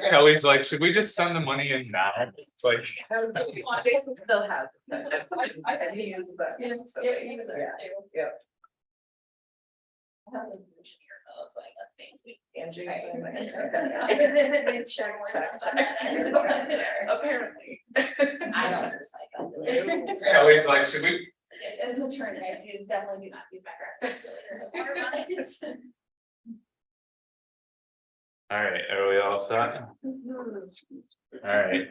Kelly's like, should we just send the money in now? It's like, Jason still has. I he uses that. Yeah, even there. Yeah. I have an engineer though, so like that's me. Angie. It's check. Apparently. I don't understand. Kelly's like, should we? As an attorney, I do definitely do not use my calculator. All right, are we all set? All right.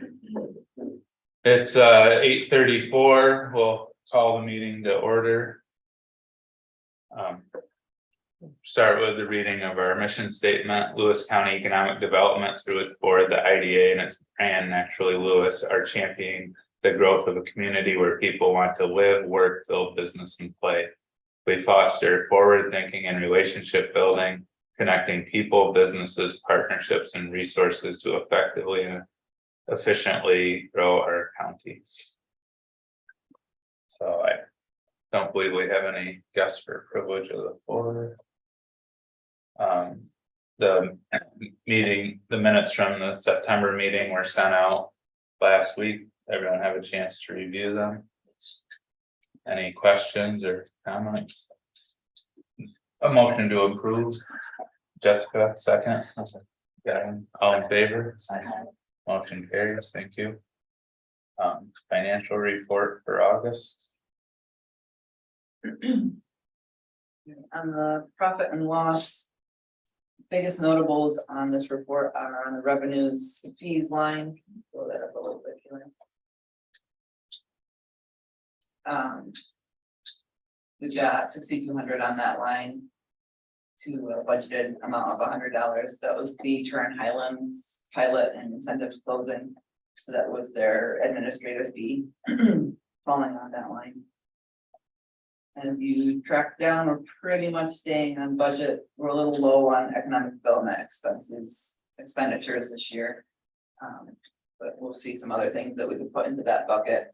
It's 8:34. We'll call the meeting to order. Start with the reading of our mission statement. Lewis County Economic Development through its board, the IDA and its brand Naturally Lewis are championing the growth of a community where people want to live, work, build business and play. We foster forward thinking and relationship building, connecting people, businesses, partnerships and resources to effectively and efficiently grow our county. So I don't believe we have any guests for privilege of the floor. The meeting, the minutes from the September meeting were sent out last week. Everyone have a chance to review them. Any questions or comments? A motion to approve. Jessica, second. All in favor? Motion carries. Thank you. Financial report for August. On the profit and loss. Biggest notables on this report are on the revenues fees line. Blow that up a little bit here. We've got 6,200 on that line. To a budgeted amount of $100. That was the Turin Highlands pilot and incentive closing. So that was their administrative fee falling on that line. As you track down, we're pretty much staying on budget. We're a little low on economic development expenditures this year. But we'll see some other things that we can put into that bucket.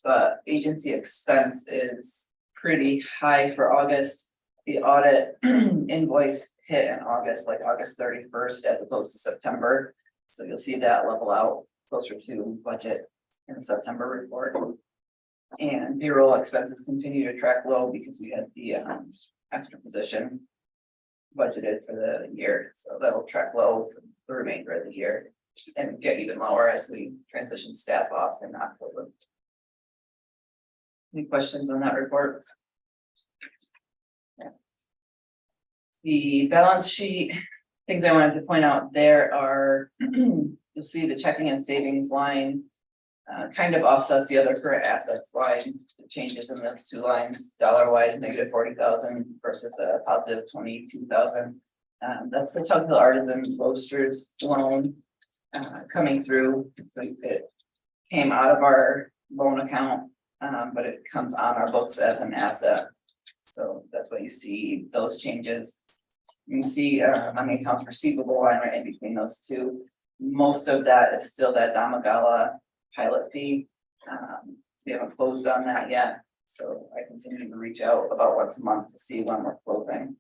But agency expense is pretty high for August. The audit invoice hit in August, like August 31st, as opposed to September. So you'll see that level out closer to budget in the September report. And payroll expenses continue to track low because we had the extra position budgeted for the year. So that'll track low for the remainder of the year and get even lower as we transition staff off in October. Any questions on that report? Yeah. The balance sheet, things I wanted to point out there are, you'll see the checking and savings line kind of offsets the other current assets line. The changes in those two lines, dollar wise, negative 40,000 versus a positive 22,000. That's the Tug Hill Artisan Roasters loan coming through. So it came out of our loan account, but it comes on our books as an asset. So that's what you see, those changes. You see on the accounts receivable line right in between those two. Most of that is still that Damagala pilot fee. We haven't closed on that yet. So I continue to reach out about once a month to see when we're closing.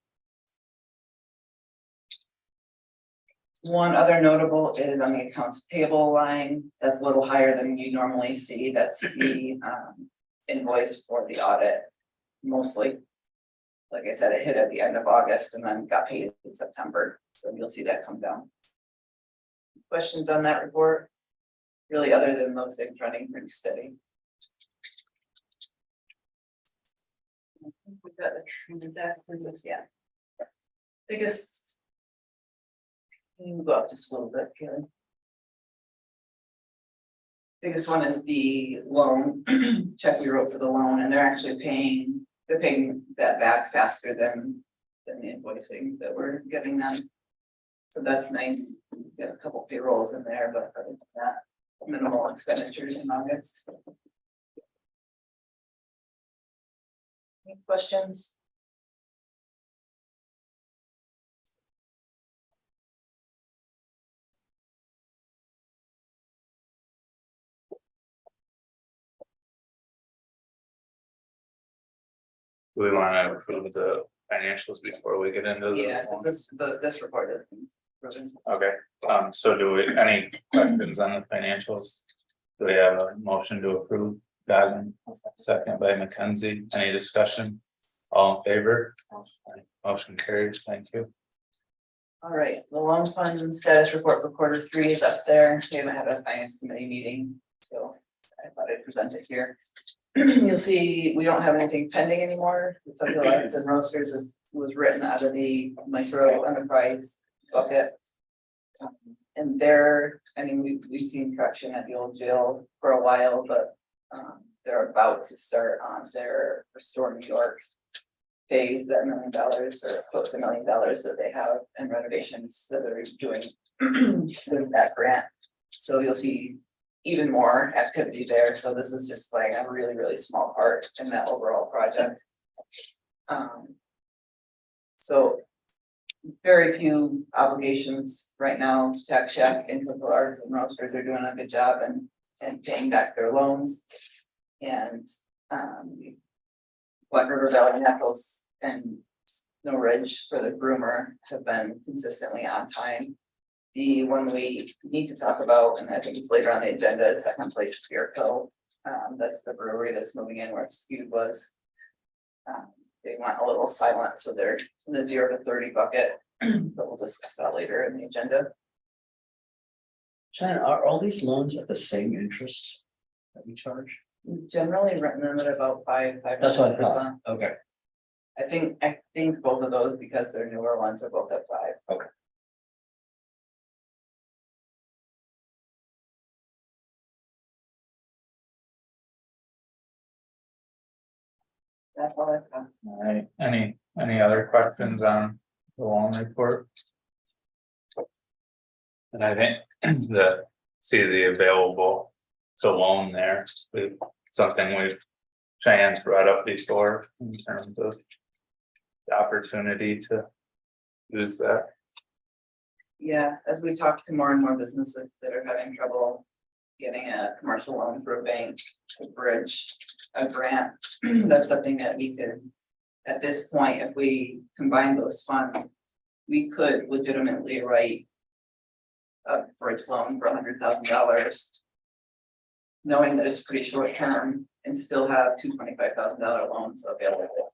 One other notable is on the accounts payable line. That's a little higher than you normally see. That's the invoice for the audit. Mostly, like I said, it hit at the end of August and then got paid in September. So you'll see that come down. Questions on that report? Really, other than those things running pretty steady. I think we've got that for this, yeah. Biggest. Can you go up just a little bit, Kelly? Biggest one is the loan check we wrote for the loan, and they're actually paying that back faster than the invoicing that we're giving them. So that's nice. We've got a couple payrolls in there, but other than that, minimal expenditures in August. Any questions? Do we want to approve the financials before we get into the? Yeah, this report is Okay, so do we, any questions on the financials? Do we have a motion to approve? Goggin, second by Mackenzie, any discussion? All in favor? Motion carries, thank you. All right, the loan fund status report for Q3 is up there. We haven't had a finance committee meeting, so I thought I'd present it here. You'll see, we don't have anything pending anymore. The Tubular and Roasters was written out of the micro enterprise bucket. And there, I mean, we've seen traction at the old jail for a while, but they're about to start on their Restore New York phase, that $1 million or close to $1 million that they have and renovations that they're doing with that grant. So you'll see even more activity there. So this is just playing a really, really small part in that overall project. So very few obligations right now. Tax Shack and Tubular and Roasters are doing a good job and paying back their loans. And Black River Valley Naturals and Snow Ridge for the groomer have been consistently on time. The one we need to talk about, and I think it's later on the agenda, is Second Place Beer Co. That's the brewery that's moving in where Skewed was. They went a little silent, so they're in the 0 to 30 bucket, but we'll discuss that later in the agenda. China, are all these loans at the same interest that we charge? We've generally written them at about 5%. That's what I thought. Okay, I think both of those, because they're newer ones, are both at 5. Okay. That's all I've got. All right, any other questions on the loan report? And I think the available to loan there, something we've Cheyenne's brought up before in terms of the opportunity to use that. Yeah, as we talk to more and more businesses that are having trouble getting a commercial loan through a bank to bridge a grant, that's something that we could, at this point, if we combine those funds, we could legitimately write a bridge loan for $100,000, knowing that it's pretty short term, and still have two $25,000 loans available.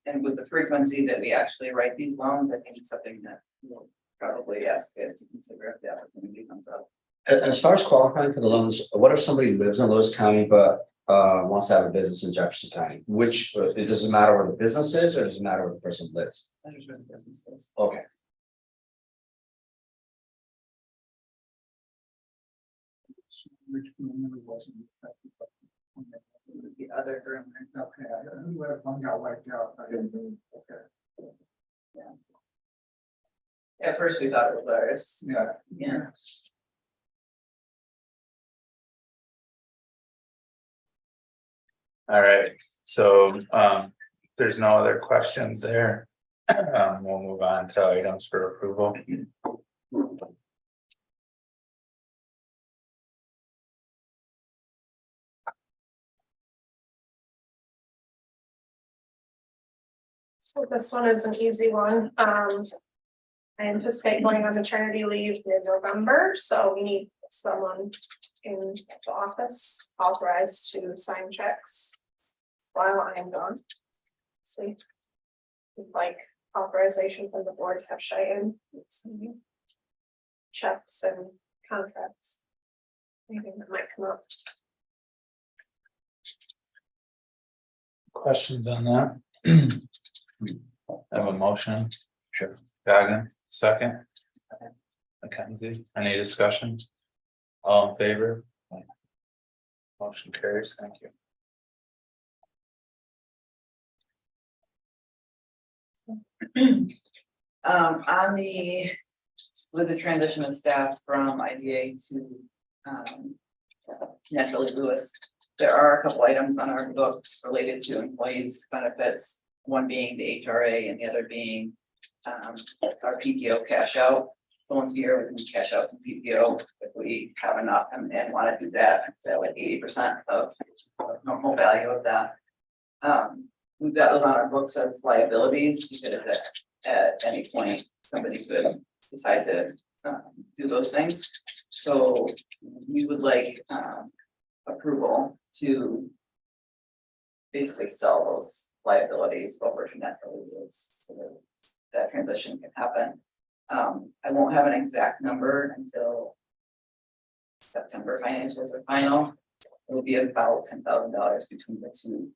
And with the frequency that we actually write these loans, I think it's something that we'll probably ask you guys to consider if the opportunity comes up. as far as qualifying for the loans, what if somebody lives in Lewis County but wants to have a business in Jefferson County? Which, it doesn't matter where the business is, or does it matter where the person lives? Measures with businesses. Okay. The other room. Okay, I knew that one got wiped out. I didn't know. Okay. At first we thought it was ours. Yeah. Yeah. All right, so if there's no other questions there. We'll move on to items for approval. So this one is an easy one. I anticipate going on maternity leave mid-November, so we need someone in the office authorized to sign checks while I am gone. See, like authorization from the board to have Cheyenne sign checks and contracts. Anything that might come up. Questions on that? Have a motion? Sure. Goggin, second. Mackenzie, any discussion? All in favor? Motion carries, thank you. With the transition of staff from IDA to Naturally Lewis, there are a couple items on our books related to employees' benefits, one being the HRA and the other being our PTO cash out. So once a year, we can cash out some PTO if we have enough and want to do that, so like 80% of normal value of that. We've got those on our books as liabilities, because at any point, somebody could decide to do those things. So we would like approval to basically sell those liabilities over to natural use so that that transition can happen. I won't have an exact number until September financials are final. It will be about $10,000 between the two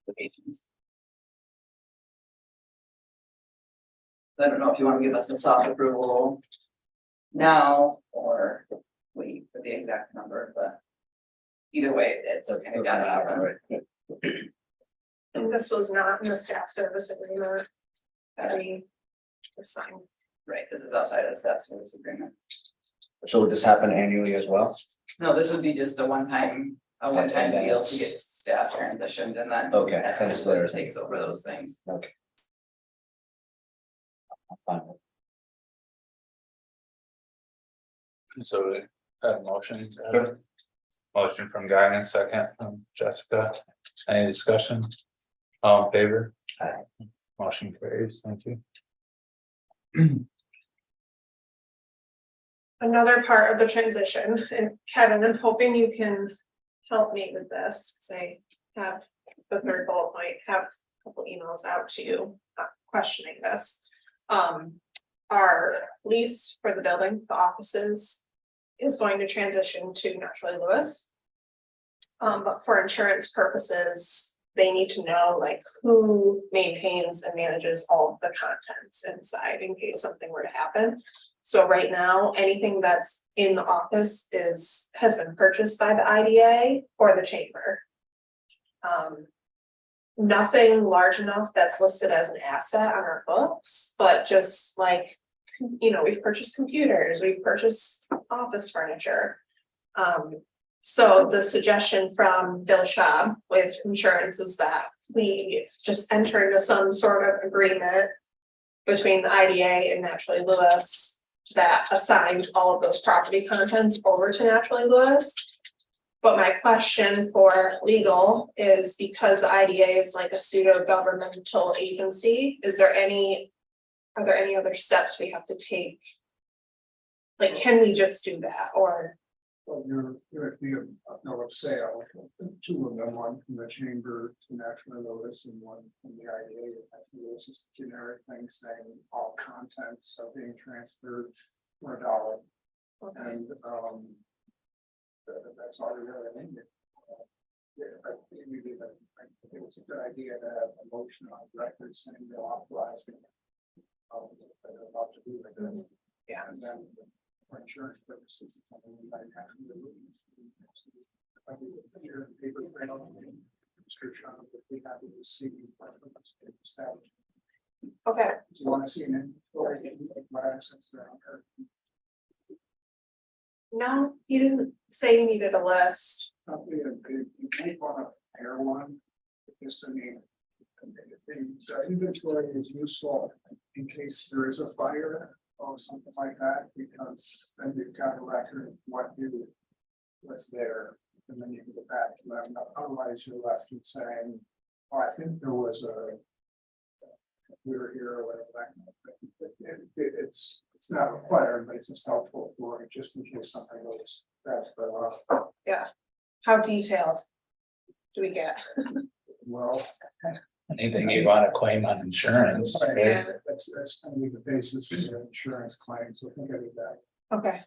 locations. I don't know if you want to give us a soft approval now or wait for the exact number, but either way, it's kind of gotta happen. And this was not in the staff service agreement that we assigned. Right, this is outside of the staff service agreement. So would this happen annually as well? No, this would be just a one-time And then deal it's- to get staff transitioned and then. Okay, that and it's transition theirs. takes over those things. Fine. So we have a motion. Sure. Motion from Guy and second from Jessica. Any discussion? All in favor? Aye. Motion carries, thank you. Another part of the transition, and Kevin, I'm hoping you can help me with this, because I have the third bullet point, have a couple emails out to you questioning this. Our lease for the building, the offices, is going to transition to Naturally Lewis. But for insurance purposes, they need to know like who maintains and manages all of the contents inside in case something were to happen. So right now, anything that's in the office has been purchased by the IDA or the chamber. Nothing large enough that's listed as an asset on our books, but just like, you know, we've purchased computers, we've purchased office furniture. So the suggestion from Bill Schaub with insurance is that we just enter into some sort of agreement between the IDA and Naturally Lewis that assigns all of those property contents over to Naturally Lewis. But my question for legal is because the IDA is like a pseudo governmental agency, are there any other steps we have to take? Like, can we just do that or? Well, you're at the bill of sale, two of them, one from the chamber to Naturally Lewis and one from the IDA. I think it was just a generic thing saying all contents are being transferred for $1. And that's all we really needed. Yeah, I think it was a good idea to have a motion on record saying they're authorizing. About to do it. Yeah. And then for insurance purposes. We might have to do it. I think the paper trail, description of what we have to see. Okay, Do you want to see an inventory of my assets that are? no, you didn't say you needed a list. Probably you might want to pair one, just to name. The inventory is useful in case there is a fire or something like that, because then you've got a record of what's there, and then you can go back to them. Otherwise, you're left with saying, "Oh, I think there was a computer here or whatever." It's not required, but it's just helpful for just in case something goes bad. But How detailed do we get? well. Anything you want to claim on insurance, right? Yeah. That's kind of be the basis of your insurance claims, so think of that. Okay,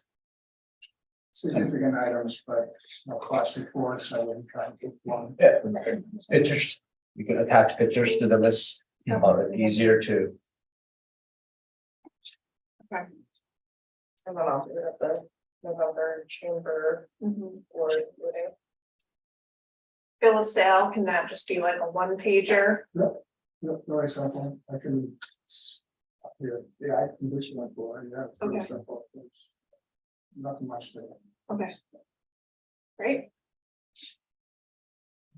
Significant items, but no cost reports, I wouldn't try and get one. Yeah, pictures, you can attach pictures to the list, easier to. okay. And then I'll do it at the November chamber board meeting. Bill of sale, can that just be like a one pager? Really simple, I can. Yeah, I can do one for, yeah. It's really Okay. simple. There's nothing much to it. Okay. Great,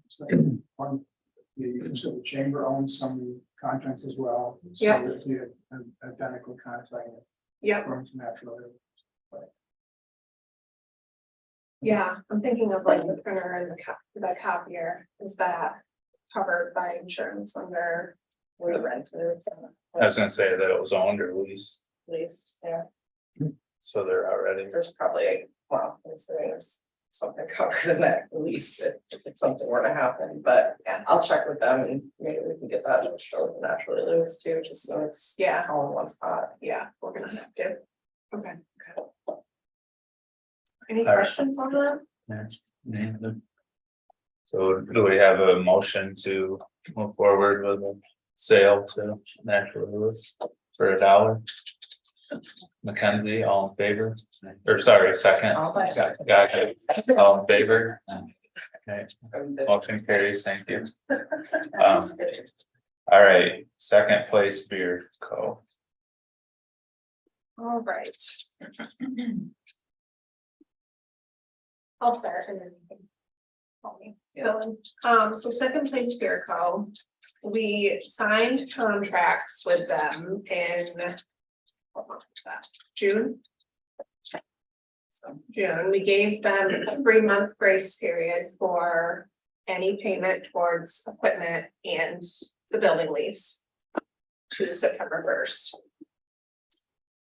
So, one, so the chamber owns some contents as well. So Yep. it'd be an identical content yep, from naturally. yeah, I'm thinking of like the printer and the copier, is that covered by insurance under? We rented. I was gonna say that it was owned or leased. least, yeah, So they're already, there's probably, well, there's something covered in that lease if something were to happen, but yeah, I'll check with them and maybe we can get that switched over to naturally Lewis too, just so it's, Yeah. all in one spot. Yeah, we're gonna have to. Okay. Any All right. questions on that? yeah. So do we have a motion to move forward with a sale to Natural Lewis for $1? Mackenzie, all in favor? Or sorry, second. All in. Got it. All in favor? Okay, motion carries, thank you. All right, second place beer co. All right. I'll start and then you can call me. So second place Beer Co. We signed contracts with them in what month was that? June. So June, we gave them a 3-month grace period for any payment towards equipment and the building lease to September 1st.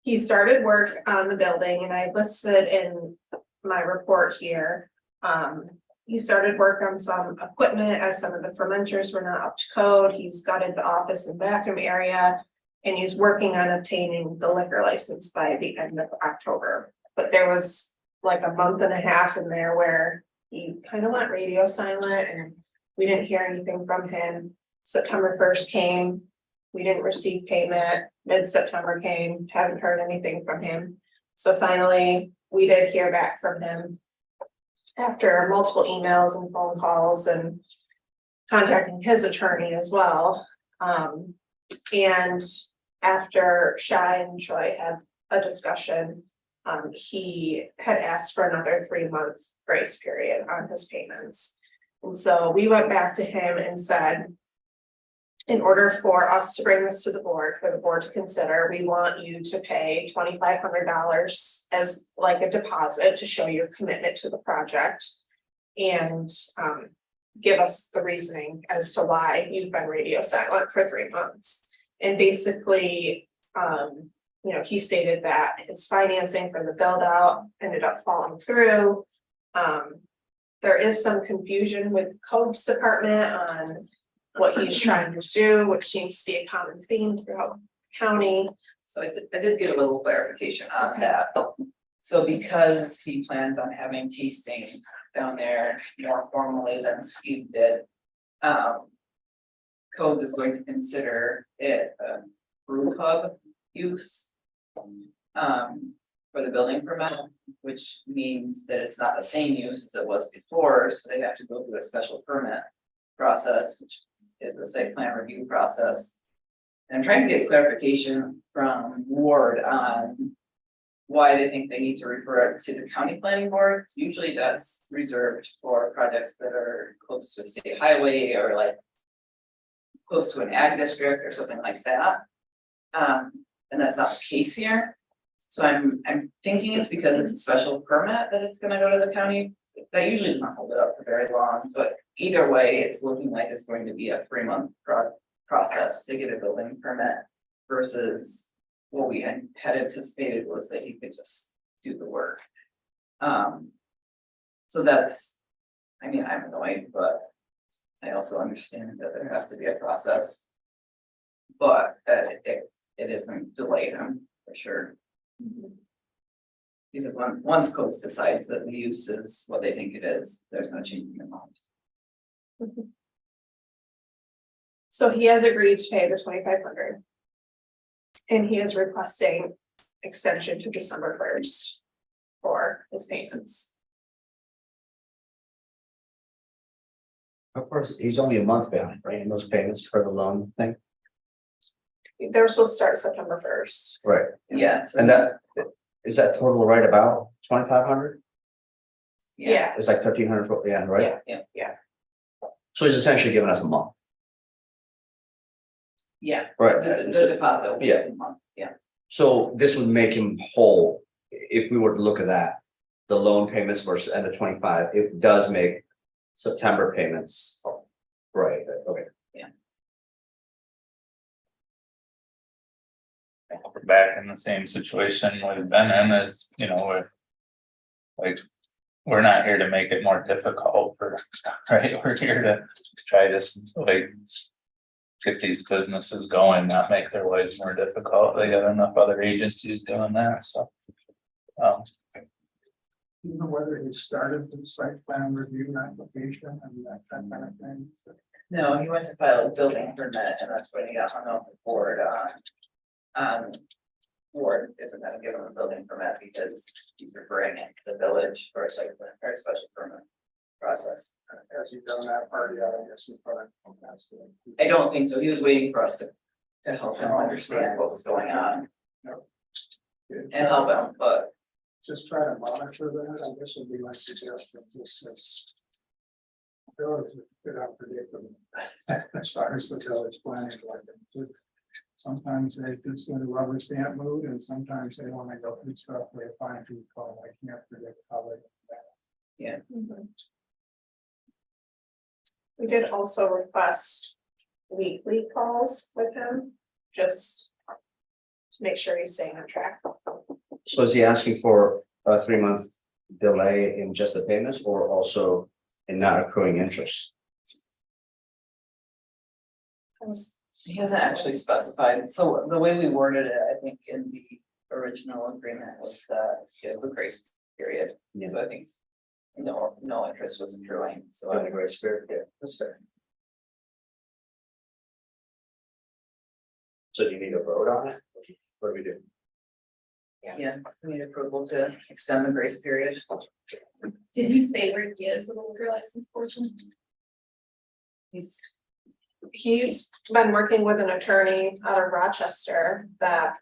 He started work on the building and I listed in my report here. He started work on some equipment as some of the fermenters were not up to code. He's gutted the office and bathroom area. And he's working on obtaining the liquor license by the end of October. But there was like a month and a half in there where he kind of went radio silent and we didn't hear anything from him. September 1st came, we didn't receive payment. Mid-September came, haven't heard anything from him. So finally, we did hear back from him after multiple emails and phone calls and contacting his attorney as well. And after Shai and Troy had a discussion, he had asked for another 3-month grace period on his payments. And so we went back to him and said, in order for us to bring this to the board, for the board to consider, we want you to pay $2,500 as like a deposit to show your commitment to the project. And give us the reasoning as to why you've been radio silent for 3 months. And basically, he stated that his financing for the build out ended up falling through. There is some confusion with codes department on what he's trying to do, which seems to be a common theme throughout the county. So I did get a little clarification on that. So because he plans on having tasting down there more formally than Steve did. Codes is going to consider it a brew pub use. For the building permit, which means that it's not the same use as it was before, so they have to go through a special permit process, which is a site plan review process. And I'm trying to get clarification from Ward on why they think they need to refer it to the county planning board. Usually that's reserved for projects that are close to a state highway or like close to an ag district or something like that. And that's not the case here. So I'm thinking it's because it's a special permit that it's gonna go to the county. That usually doesn't hold it up for very long, but either way, it's looking like it's going to be a 3-month process to get a building permit versus what we had anticipated was that he could just do the work. So that's, I'm annoyed, but I also understand that there has to be a process. But it isn't delay them for sure. Because once Coast decides that the use is what they think it is, there's no changing their mind. So he has agreed to pay the $2,500. And he is requesting extension to December 1st for his payments. Of course, he's only a month behind, right, in those payments for the loan thing, They were supposed to start September 1st. right? Yes. And that, is that total right about 2,500? Yeah. It's like 1,300 for, yeah, right? Yeah. So he's essentially giving us a month, Yeah, right? the deposit will be Yeah. a month, yeah. So this would make him whole, if we were to look at that, the loan payments versus end of 25, it does make September payments. Right, okay. we're back in the same situation we've been in as, we're. Like, we're not here to make it more difficult for, right, we're here to try to like. Get these businesses going, not make their lives more difficult, they got enough other agencies doing that, so. You know whether he started the site plan review application and that kind of thing. No, he went to file a building permit and that's when he got hung up with board on. Board isn't gonna give him a building permit because he's referring it to the village for a site plan or a special permit process. Has he done that part yet? I guess. I don't think so. He was waiting for us to help him understand what was going on and help him, but Just try to monitor that, I guess would be my suggestion, this is. Village is a bit unpredictable, as far as the village planning, like, sometimes they just in a rubber stamp mood, and sometimes they wanna go through stuff where they find people, I can't predict how they. We did also request weekly calls with him, just to make sure he's staying on track. So is he asking for a 3-month delay in just the payments or also in not accruing interest? he hasn't actually specified. So the way we worded it, I think in the original agreement was that the grace period. Yeah. So I think no interest was accruing, so I In the would. grace period, yeah, that's fair. So do you need a vote on it? What do we do? Yeah, we need approval to extend the grace period. Did he say where he is with the liquor license portion? He's been working with an attorney out of Rochester that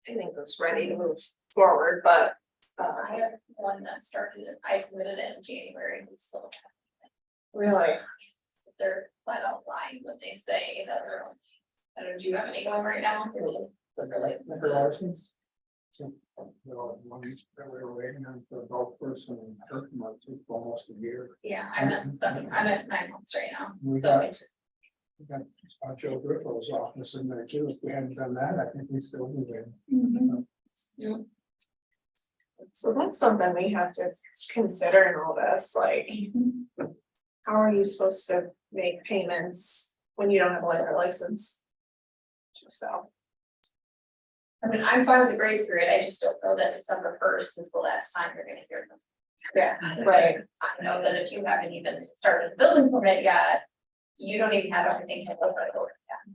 I think was ready to move forward, but I have one that started, I submitted it in January, we still. really, They're flat out lying when they say that they're only, I don't know, do you have any going right now? Liquor license. Liquor license. So, one that we were waiting on for both person and Kirkman, it took almost a year. Yeah, I'm at 9 months right now, We so got- I just, we got Joe Griffel's office in there too. If we hadn't done that, I think we still be there. so that's something we have to consider in all this, like. How are you supposed to make payments when you don't have a liquor license? So, I mean, I'm fine with the grace period, I just don't know that December 1st is the last time you're gonna hear them. yeah, right, I know that if you haven't even started a building permit yet, you don't even have everything to look at yet.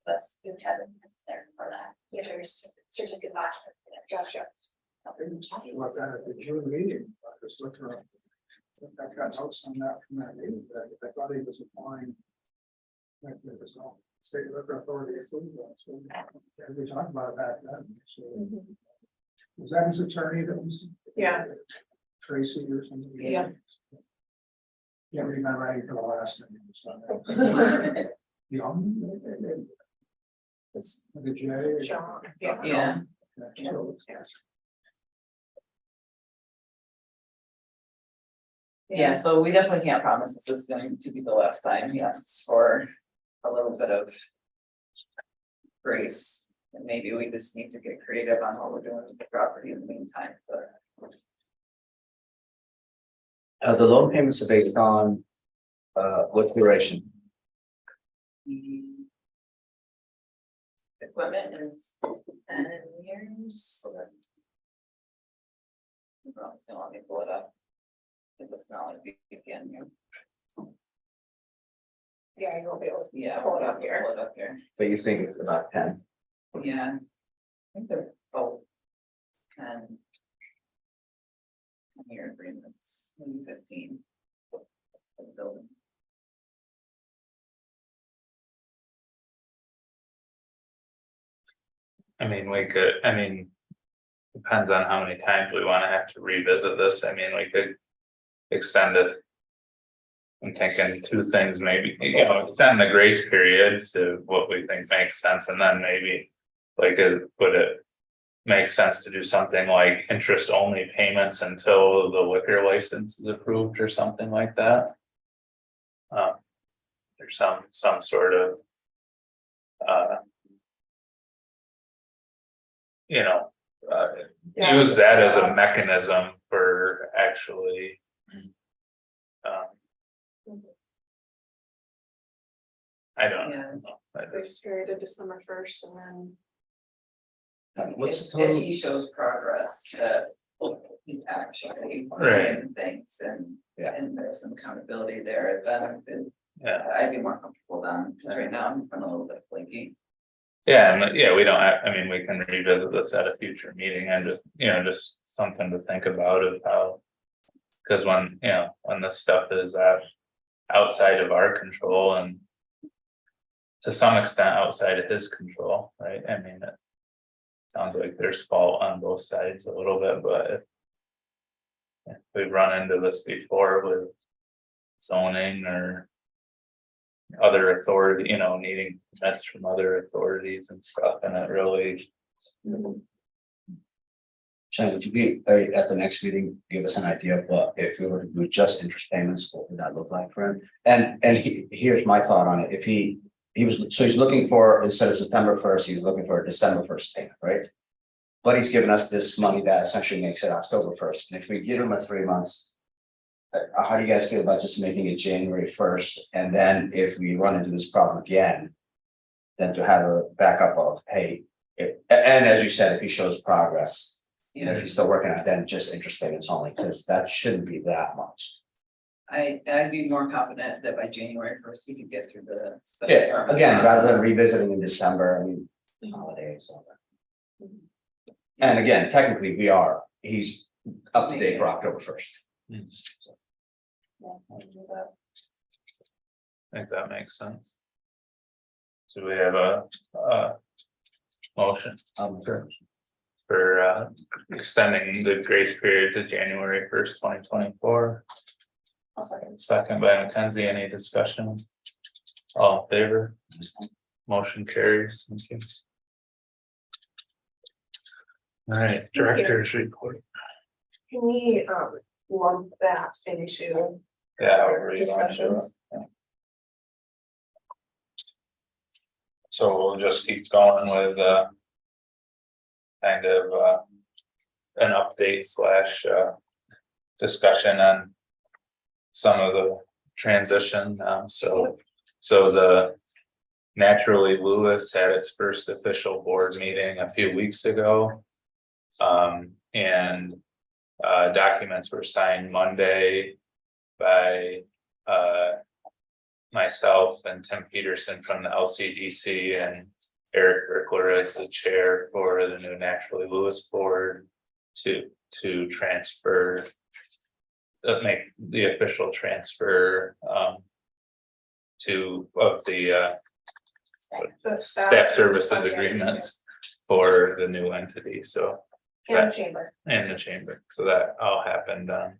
That's, you have it there for that, you have your certificate of occupancy. gotcha. Look at the June meeting, I was looking at. I got notes on that from that meeting, that I thought he was applying. Like there was no state liquor authority approval, so we talked about that then, so. Was that his attorney that was? Yeah. Tracy or something? Yeah. Yeah, we're not writing for the last name. So. Young? It's the J. John, yeah. Yeah. Yeah. Yeah, so we definitely can't promise this is going to be the last time he asks for a little bit of grace. And maybe we just need to get creative on what we're doing with the property in the meantime, but The loan payments are based on, what duration? the Equipment is 10 years. well, it's gonna let me pull it up. If it's not like VPN here. Yeah, you won't be able to. Yeah, Pull it up here. Pull it up here. But you think it's about 10? Yeah. I think they're both 10. 10-year agreements, maybe 15. For the building. I mean, depends on how many times we wanna have to revisit this, I mean, we could extend it. I'm thinking two things, maybe, extend the grace period to what we think makes sense, and then maybe. Would it make sense to do something like interest only payments until the liquor license is approved or something like that? There's some sort of. you know, Yeah, use that as a yeah. mechanism for actually. I don't Yeah. know. I just- Grace period of December 1st and then. What's If the total? he shows progress that he actually Right. doing things and. Yeah. And there's some accountability there, then Yeah, I'd be more comfortable then, because right now he's been a little bit flaky. yeah, and yeah, we don't have, I mean, we can revisit this at a future meeting and just, just something to think about of how. Cause when, when this stuff is outside of our control and. To some extent outside of his control, right? I mean, it. Sounds like there's fault on both sides a little bit, but. If we've run into this before with zoning or. Other authority, needing permits from other authorities and stuff, and it really, Shannon, would you be, at the next meeting, give us an idea of what, if we were to do just interest payments, what would that look like for him? And here's my thought on it, if he was, so he's looking for, instead of September 1st, he's looking for a December 1st payment, right? But he's given us this money that essentially makes it October 1st, and if we give him a 3 months. How do you guys feel about just making it January 1st, and then if we run into this problem again. Then to have a backup of, hey, and as you said, if he shows progress. If he's still working on it, then just interest payments only, because that shouldn't be that much. I'd be more confident that by January 1st, he could get through the. special Yeah, permit again, rather process. than revisiting in December, I mean, holidays. All that. And again, technically, he's up to date for October 1st. Yeah, I can do that. I think that makes sense. So we have a motion Sure. for extending the grace period to January 1st, 2024. I'll second. Second by Mackenzie, any discussion? All in favor? Motion carries. Thank you. All right, you. director's report. Can we lump that into Yeah. our however you wanna do it. discussions? So we'll just keep going with kind of an update slash discussion on some of the transition. So the Naturally Lewis had its first official board meeting a few weeks ago. And documents were signed Monday by myself and Tim Peterson from the LCDC and Eric Rickler as the chair for the new Naturally Lewis board to transfer, make the official transfer of the The staff services agreements for the new entity, so And chamber. in the chamber, so that all happened the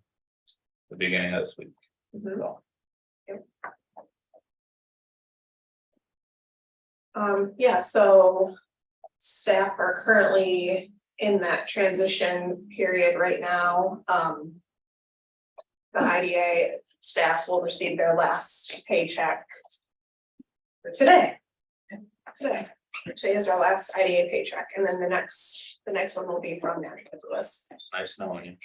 beginning of this week. Mhm. So, Yeah, so staff are currently in that transition period right now. The IDA staff will receive their last paycheck today. Today is our last IDA paycheck, and then the next one will be from Naturally Lewis. it's nice knowing you.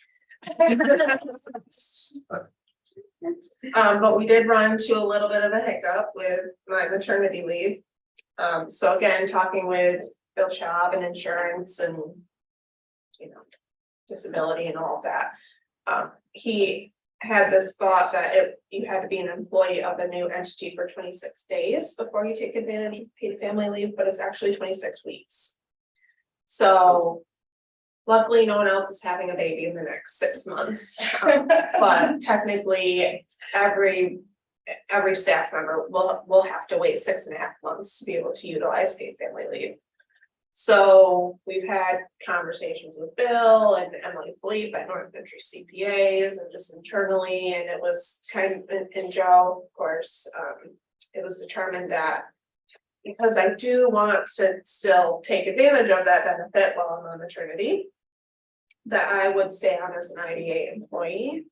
But we did run into a little bit of a hiccup with my maternity leave. So again, talking with Bill Schaub and insurance and, disability and all of that. He had this thought that you had to be an employee of the new entity for 26 days before you take advantage of paid family leave, but it's actually 26 weeks. So luckily, no one else is having a baby in the next 6 months. But technically, every staff member will have to wait 6.5 months to be able to utilize paid family leave. So we've had conversations with Bill and Emily Philippe at North Country CPAs and just internally, and it was kind of, and Joe, of course, it was determined that because I do want to still take advantage of that benefit while I'm on maternity, that I would stay on as an IDA employee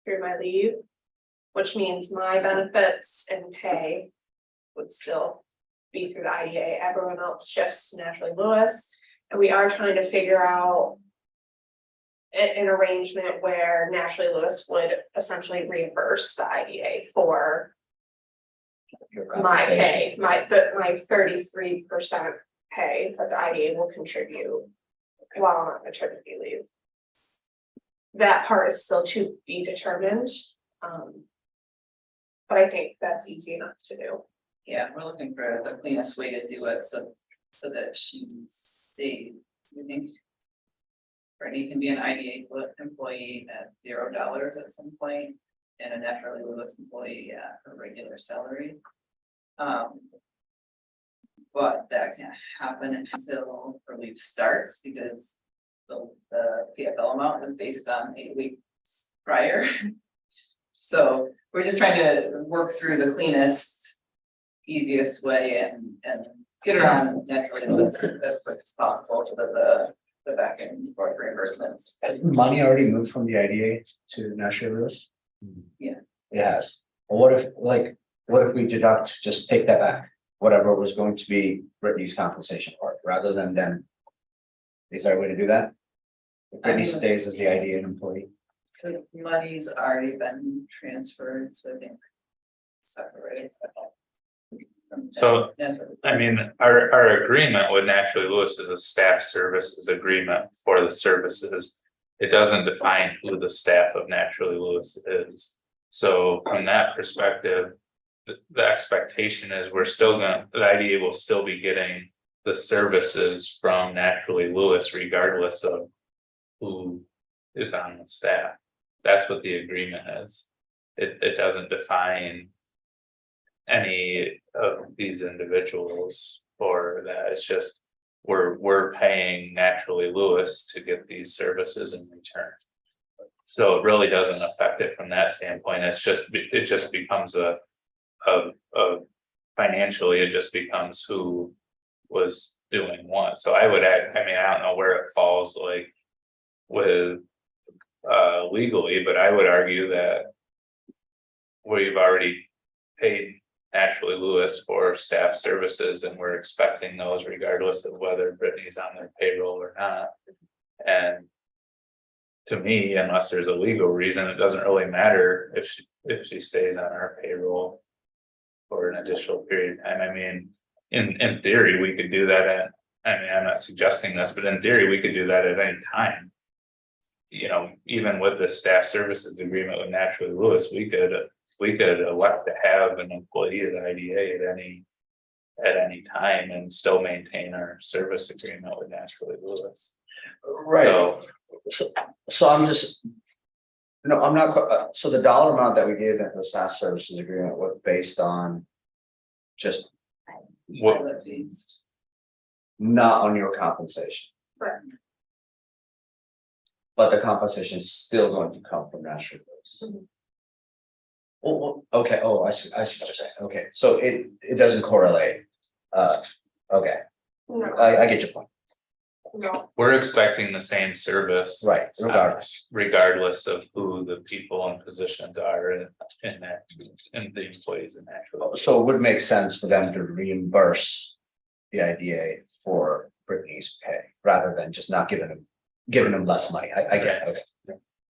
through my leave, which means my benefits and pay would still be through the IDA. Everyone else shifts to Naturally Lewis. And we are trying to figure out. An arrangement where Naturally Lewis would essentially reimburse the IDA for Your my compensation. pay, my 33% pay, but the IDA will contribute while I'm on maternity leave. That part is still to be determined. But I think that's easy enough to do. Yeah, we're looking for the cleanest way to do it, so that she's safe. We think Brittany can be an IDA employee at $0 at some point, and a Naturally Lewis employee at her regular salary. But that can't happen until her leave starts, because the PFL amount is based on 8 weeks prior. So we're just trying to work through the cleanest, easiest way and get her on Naturally Lewis as quick as possible, so that the back end for reimbursements. Has money already moved from the IDA to National Lewis? Yeah. It has. Well, what if we deduct, just take that back, whatever was going to be Brittany's compensation part, rather than them? Is there a way to do that? If Brittany stays as the IDA employee? The money's already been transferred, so I think separated. So, I mean, our agreement with Naturally Lewis is a staff services agreement for the services. It doesn't define who the staff of Naturally Lewis is. So from that perspective, the expectation is the IDA will still be getting the services from Naturally Lewis regardless of who is on the staff. That's what the agreement is. It doesn't define any of these individuals for that. It's just we're paying Naturally Lewis to get these services in return. So it really doesn't affect it from that standpoint. It just becomes a financially, it just becomes who was doing what. So I don't know where it falls like with legally, but I would argue that we've already paid Naturally Lewis for staff services, and we're expecting those regardless of whether Brittany's on their payroll or not. And to me, unless there's a legal reason, it doesn't really matter if she stays on our payroll for an additional period of time. I mean, in theory, we could do that I'm not suggesting this, but in theory, we could do that at any time. You know, even with the staff services agreement with Naturally Lewis, we could elect to have an employee of the IDA at any time and still maintain our service agreement with Naturally Lewis. Right. So I'm just. No, I'm not, so the dollar amount that we gave at the staff services agreement was based on. Just What, Pilot fees. not on your compensation. Right. But the compensation is still going to come from National Lewis. Mhm. Oh, okay, I see what you're saying, okay, so it doesn't correlate, okay, No, I get your point, no, we're expecting the same service. right, regardless. Regardless of who the people and positions are in the employees in Naturally Lewis. So it would make sense for them to reimburse the IDA for Brittany's pay, rather than just not giving them less money, I get it,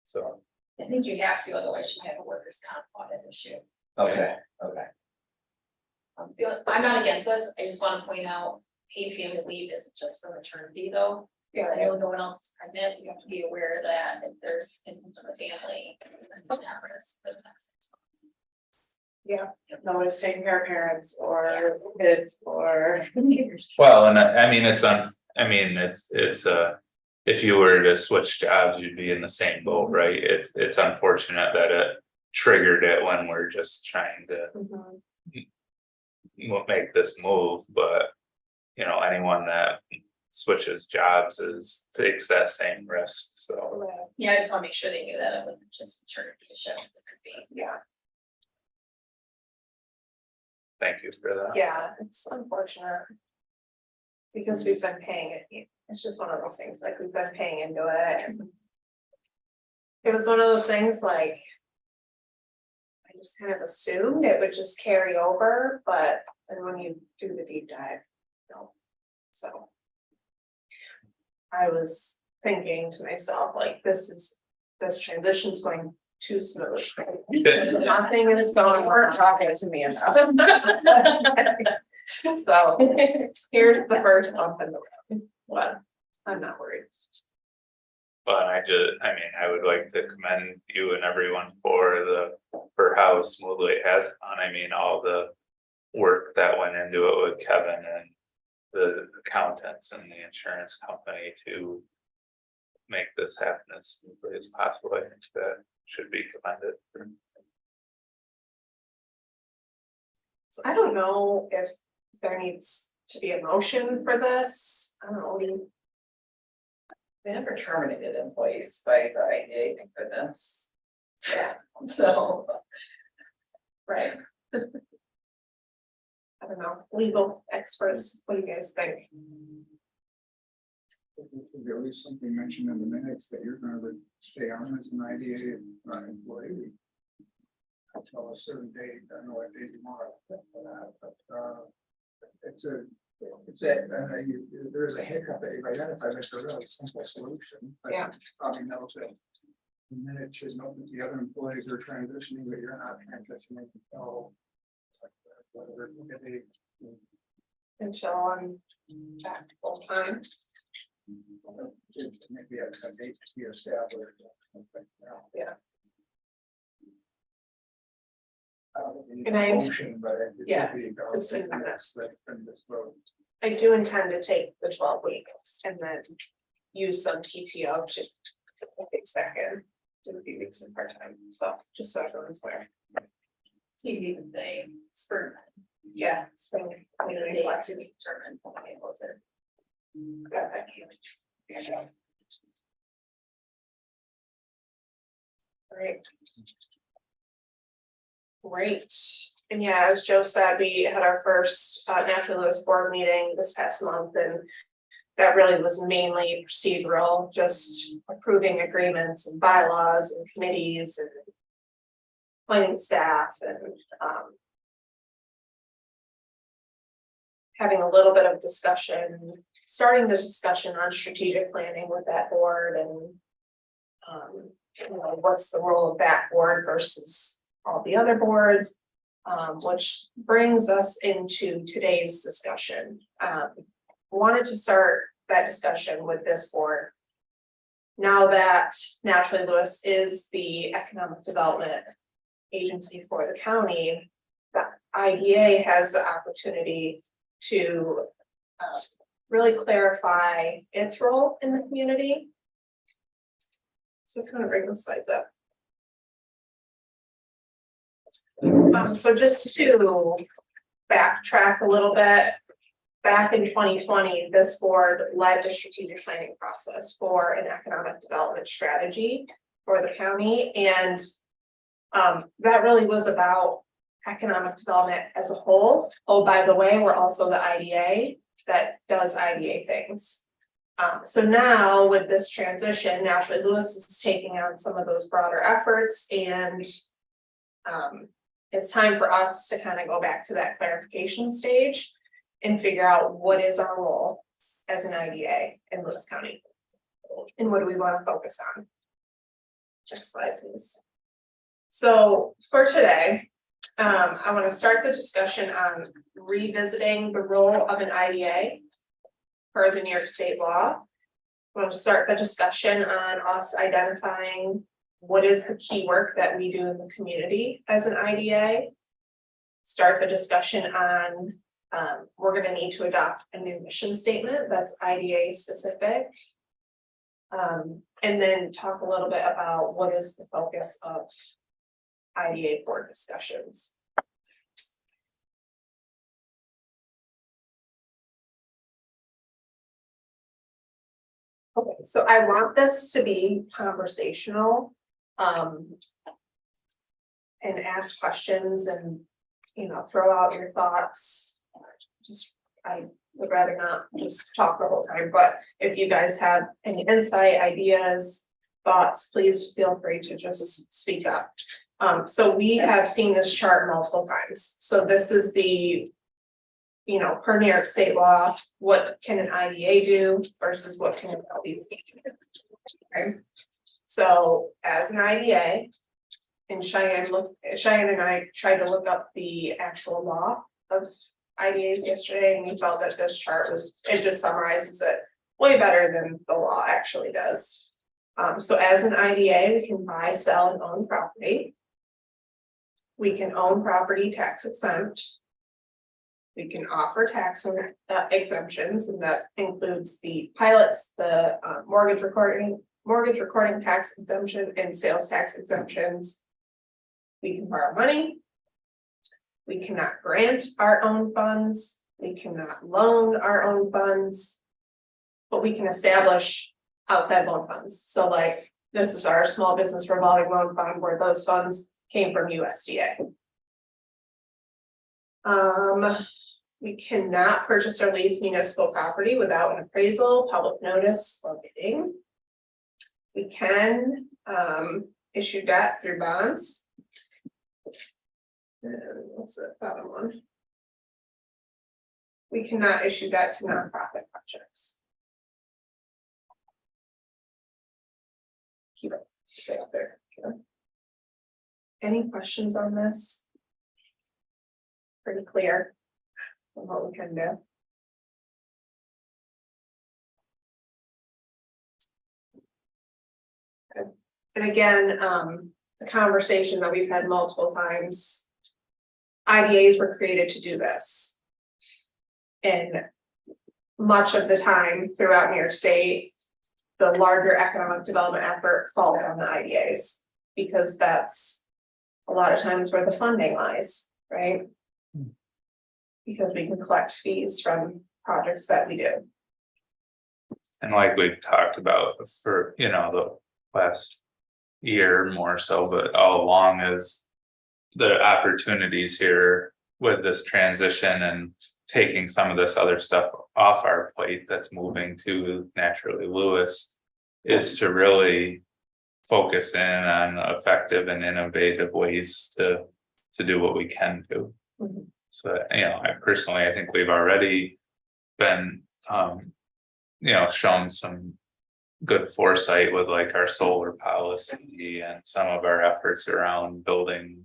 So. I think you have to, otherwise you have a workers' comp audit issue. okay. I'm not against this, I just wanna point out, paid family leave isn't just for maternity though. Because I know no one else is pregnant, you have to be aware that if there's infant in the family, then at risk for the next 6 months. Yeah, if no one's taking care of parents or kids or. Well, and it's if you were to switch jobs, you'd be in the same boat, right? It's unfortunate that it triggered it when we're just trying to make this move, but. You know, anyone that switches jobs takes that same risk, so. Yeah, I just wanna make sure they knew that it wasn't just maternity issues, it could be. Yeah, Thank you for that. yeah, it's unfortunate. Because we've been paying it, it's just one of those things, like we've been paying into it. And it was one of those things like. I just kind of assumed it would just carry over, but then when you do the deep dive, no. So. I was thinking to myself, like, this transition's going too smooth. Nothing is going, we're talking to me enough. So, here's the first bump in the road, but I'm not worried. But I would like to commend you and everyone for how smoothly it has gone. I mean, all the work that went into it with Kevin and the accountants and the insurance company to make this happen as smoothly as possible. I think that should be commended. So I don't know if there needs to be a motion for this. I don't know. They never terminated employees by the IDA, thank goodness. Yeah, so. Right. I don't know, legal experts, what do you guys think? There was something mentioned in the minutes that you're gonna stay on as an IDA employee. Until a certain date, I don't know what date tomorrow, but there is a hiccup that you've identified, that's a really simple solution. But Yeah. Probably knows that. The minute should know that the other employees are transitioning, but you're not transitioning until. Whatever date. Until I'm back full time. Maybe a date to be established. Yeah. And I- motion, but it should yeah, be it's in the minutes that from this vote. I do intend to take the 12 weeks and then use some PTO to fix back in, do a few weeks in part-time, so just so everyone's aware. So you could even say spring, Yeah. Spring. the day to be determined, okay, was it? Got that. Great. Great, and yeah, as Joe said, we had our first Natural Lewis board meeting this past month, and that really was mainly procedural, just approving agreements and bylaws and committees and planning staff and having a little bit of discussion, starting the discussion on strategic planning with that board and what's the role of that board versus all the other boards, which brings us into today's discussion. Wanted to start that discussion with this board. Now that Naturally Lewis is the economic development agency for the county, the IDA has the opportunity to really clarify its role in the community. So kind of bring those slides up. So just to backtrack a little bit, back in 2020, this board led the strategic planning process for an economic development strategy for the county. And that really was about economic development as a whole. Oh, by the way, we're also the IDA that does IDA things. So now with this transition, Naturally Lewis is taking on some of those broader efforts, and it's time for us to kind of go back to that clarification stage and figure out what is our role as an IDA in Lewis County and what do we want to focus on. Next slide, please. So for today, I want to start the discussion on revisiting the role of an IDA per the New York State law. I want to start the discussion on us identifying what is the key work that we do in the community as an IDA. Start the discussion on, we're going to need to adopt a new mission statement that's IDA specific. And then talk a little bit about what is the focus of IDA board discussions. Okay, so I want this to be conversational. And ask questions and, throw out your thoughts. I would rather not just talk the whole time, but if you guys have any insight, ideas, thoughts, please feel free to just speak up. So we have seen this chart multiple times. So this is the you know, per New York state law, what can an IDA do versus what can an LCIDA do? Okay, so as an IDA. And Cheyenne and I tried to look up the actual law of IDAs yesterday, and we felt that this chart it just summarizes it way better than the law actually does. So as an IDA, we can buy, sell, and own property. We can own property tax exempt. We can offer tax exemptions, and that includes the pilots, the mortgage recording tax exemption, and sales tax exemptions. We can borrow money. We cannot grant our own funds. We cannot loan our own funds. But we can establish outside loan funds. So like, this is our small business revolving loan fund where those funds came from USDA. We cannot purchase or lease municipal property without an appraisal, public notice, or bidding. We can issue debt through bonds. What's the bottom one? We cannot issue debt to nonprofit projects. Keep it, stay up there. Okay. Any questions on this? Pretty clear on what we can do. Okay. And again, the conversation that we've had multiple times. IDAs were created to do this. And much of the time throughout New York State, the larger economic development effort falls on the IDAs. Because that's a lot of times where the funding lies, right? Because we can collect fees from projects that we do. And like we've talked about for, you know, the last year more so, but all along is the opportunities here with this transition and taking some of this other stuff off our plate that's moving to Naturally Lewis is to really focus in on effective and innovative ways to do what we can do. Mm-hmm. So, you know, I think we've already been, you know, shown some good foresight with like our solar policy and some of our efforts around building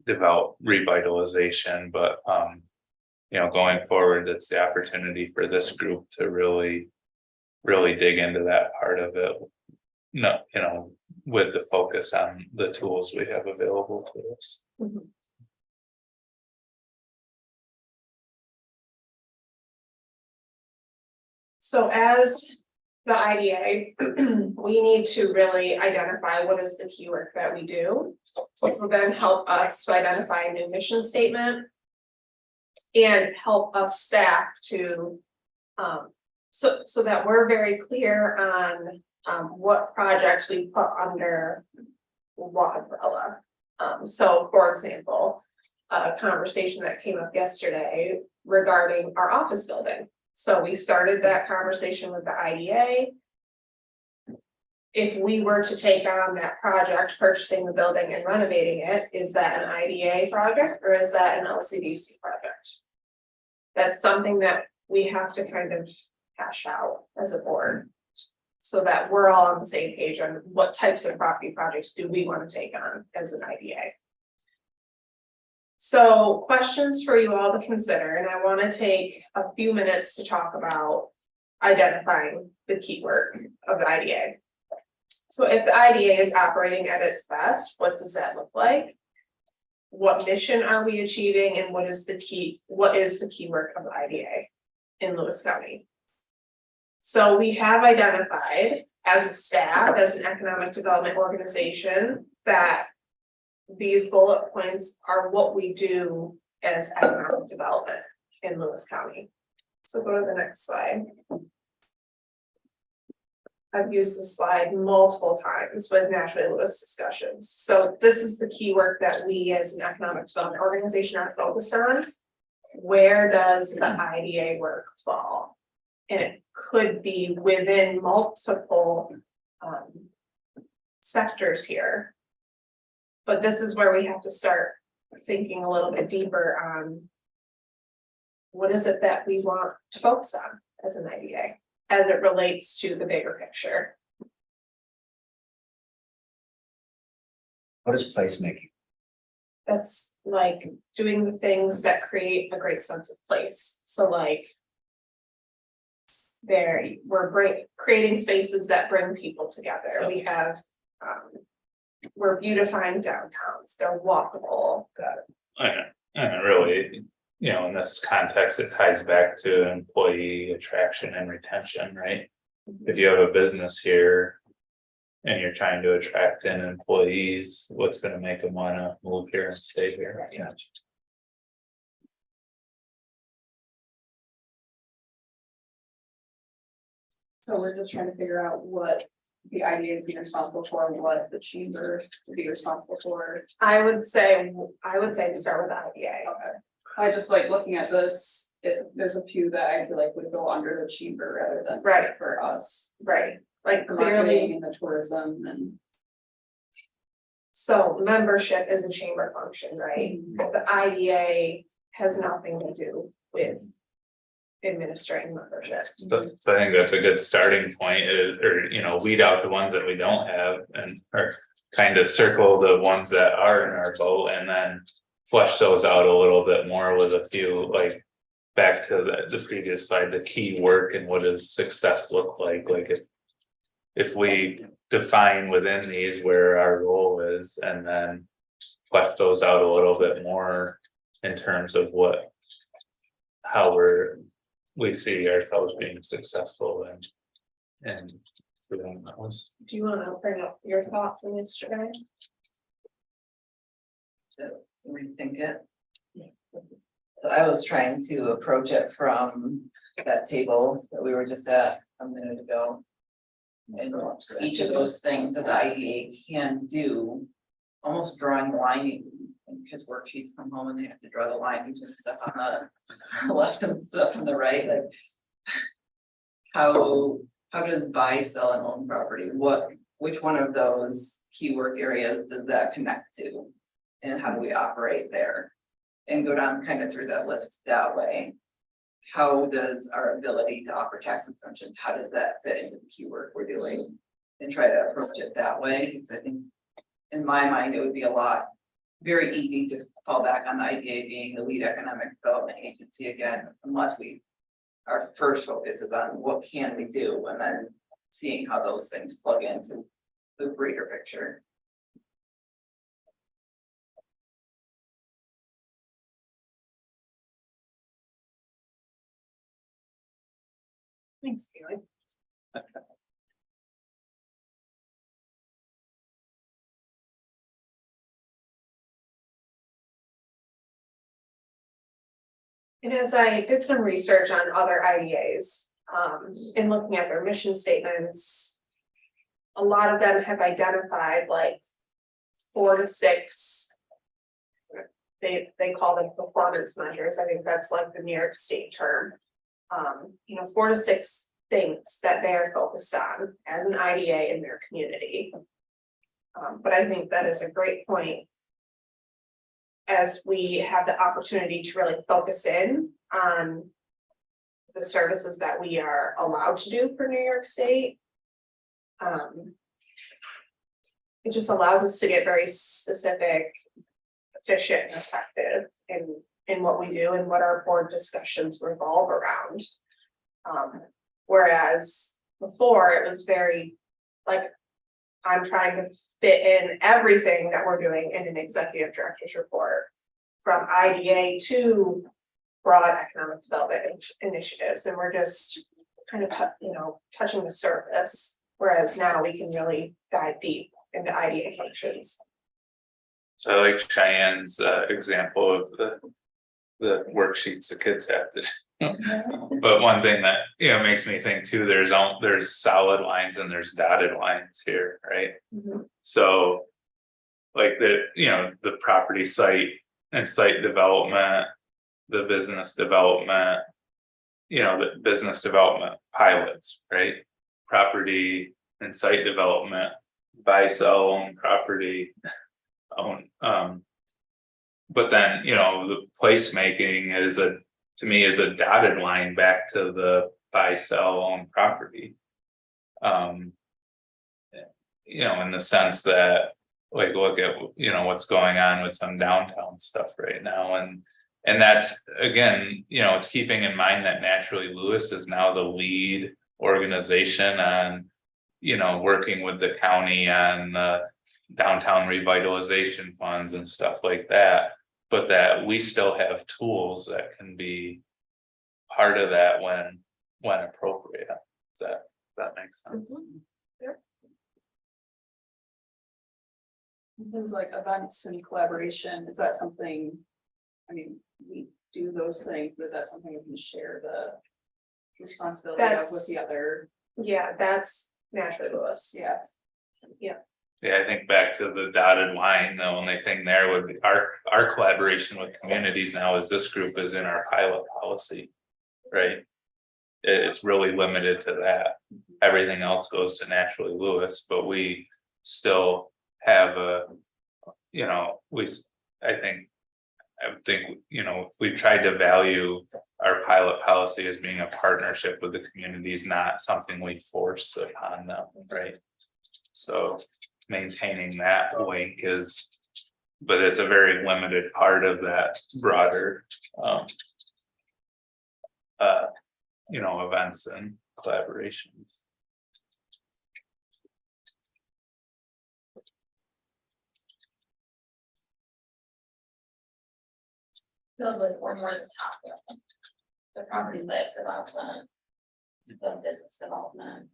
develop revitalization, but you know, going forward, it's the opportunity for this group to really dig into that part of it. No, you know, with the focus on the tools we have available to us. Mm-hmm. So as the IDA, we need to really identify what is the key work that we do, which will then help us to identify a new mission statement and help us staff to so that we're very clear on what projects we put under what umbrella. So for example, a conversation that came up yesterday regarding our office building. So we started that conversation with the IDA. If we were to take on that project, purchasing the building and renovating it, is that an IDA project or is that an LCDC project? That's something that we have to kind of hash out as a board so that we're all on the same page on what types of property projects do we want to take on as an IDA. So questions for you all to consider, and I want to take a few minutes to talk about identifying the key work of the IDA. So if the IDA is operating at its best, what does that look like? What mission are we achieving, and what is the key work of the IDA in Lewis County? So we have identified as a staff, as an economic development organization, that these bullet points are what we do as economic development in Lewis County. So go to the next slide. I've used this slide multiple times with Naturally Lewis discussions. So this is the key work that we as an economic development organization are focused on. Where does the IDA work fall? And it could be within multiple sectors here. But this is where we have to start thinking a little bit deeper on. What is it that we want to focus on as an IDA, as it relates to the bigger picture? What is placemaking? That's like doing the things that create a great sense of place, so like. We're creating spaces that bring people together, we have, we're beautifying downtowns, they're walkable. And really, you know, in this context, it ties back to employee attraction and retention, right? If you have a business here. And you're trying to attract in employees, what's gonna make them wanna move here and stay here? Yeah. So we're just trying to figure out what the IDA would be responsible for, and what the chamber would be responsible for. I would say we start with the IDA. Okay. I just like looking at this, there's a few that I feel like would go under the chamber rather than. Right. For us, Right, like the marketing clearly, and the tourism and. so membership is a chamber function, right? The IDA has nothing to do with administering membership. So I think that's a good starting point is, or, you know, weed out the ones that we don't have and, or kind of circle the ones that are in our boat and then flesh those out a little bit more with a few, like, back to the previous slide, the key work and what does success look like if we define within these where our role is and then flesh those out a little bit more in terms of how we see ourselves being successful and doing those. Do you wanna bring up your thoughts on this, Guy? To rethink it. So I was trying to approach it from that table that we were just at a minute ago. And each of those things that the IDA can do, almost drawing the line, because worksheets come home and they have to draw the line between the stuff on the left and stuff on the right, like. How does buy, sell and own property, which one of those key work areas does that connect to? And how do we operate there? And go down kind of through that list that way. How does our ability to offer tax exemptions, how does that fit into the key work we're doing? And try to approach it that way, because I think in my mind, it would be very easy to fall back on the IDA being the lead economic development agency again, unless our first focus is on what can we do, and then seeing how those things plug into the greater picture. Thanks, Kelly. And as I did some research on other IDAs, in looking at their mission statements, a lot of them have identified like 4 to 6. They call them performance measures. I think that's like the New York State term. 4 to 6 things that they are focused on as an IDA in their community. But I think that is a great point. As we have the opportunity to really focus in on the services that we are allowed to do for New York State. It just allows us to get very specific, efficient and effective in what we do and what our board discussions revolve around. Whereas before it was very like, I'm trying to fit in everything that we're doing in an executive director's report, from IDA to broad economic development initiatives, and we're just kind of touching the surface. Whereas now we can really dive deep into IDA functions. So I like Cheyenne's example of the worksheets the kids have to. But one thing that makes me think too, there's solid lines and there's dotted lines here, right? Mm-hmm. So like the property site and site development, the business development, the business development pilots, right? Property and site development, buy, sell, own property, own But then, the placemaking to me is a dotted line back to the buy, sell, own property. In the sense that, like, look at, what's going on with some downtown stuff right now, and that's, again, it's keeping in mind that Naturally Lewis is now the lead organization on, working with the county on downtown revitalization funds and stuff like that. But that we still have tools that can be part of that when appropriate. Does that make sense? Things like events and collaboration, is that something, I mean, we do those things, but is that something we can share the responsibility of with the other? Yeah, that's Naturally Lewis. Yeah. Yeah, I think back to the dotted line, the only thing there would be our collaboration with communities now is this group is in our pilot policy, right? It's really limited to that. Everything else goes to Naturally Lewis, but we still have I think, we tried to value our pilot policy as being a partnership with the communities, not something we force upon them, right? So maintaining that link but it's a very limited part of that broader, events and collaborations. Feels like we're more the top of the property lit development, the business development,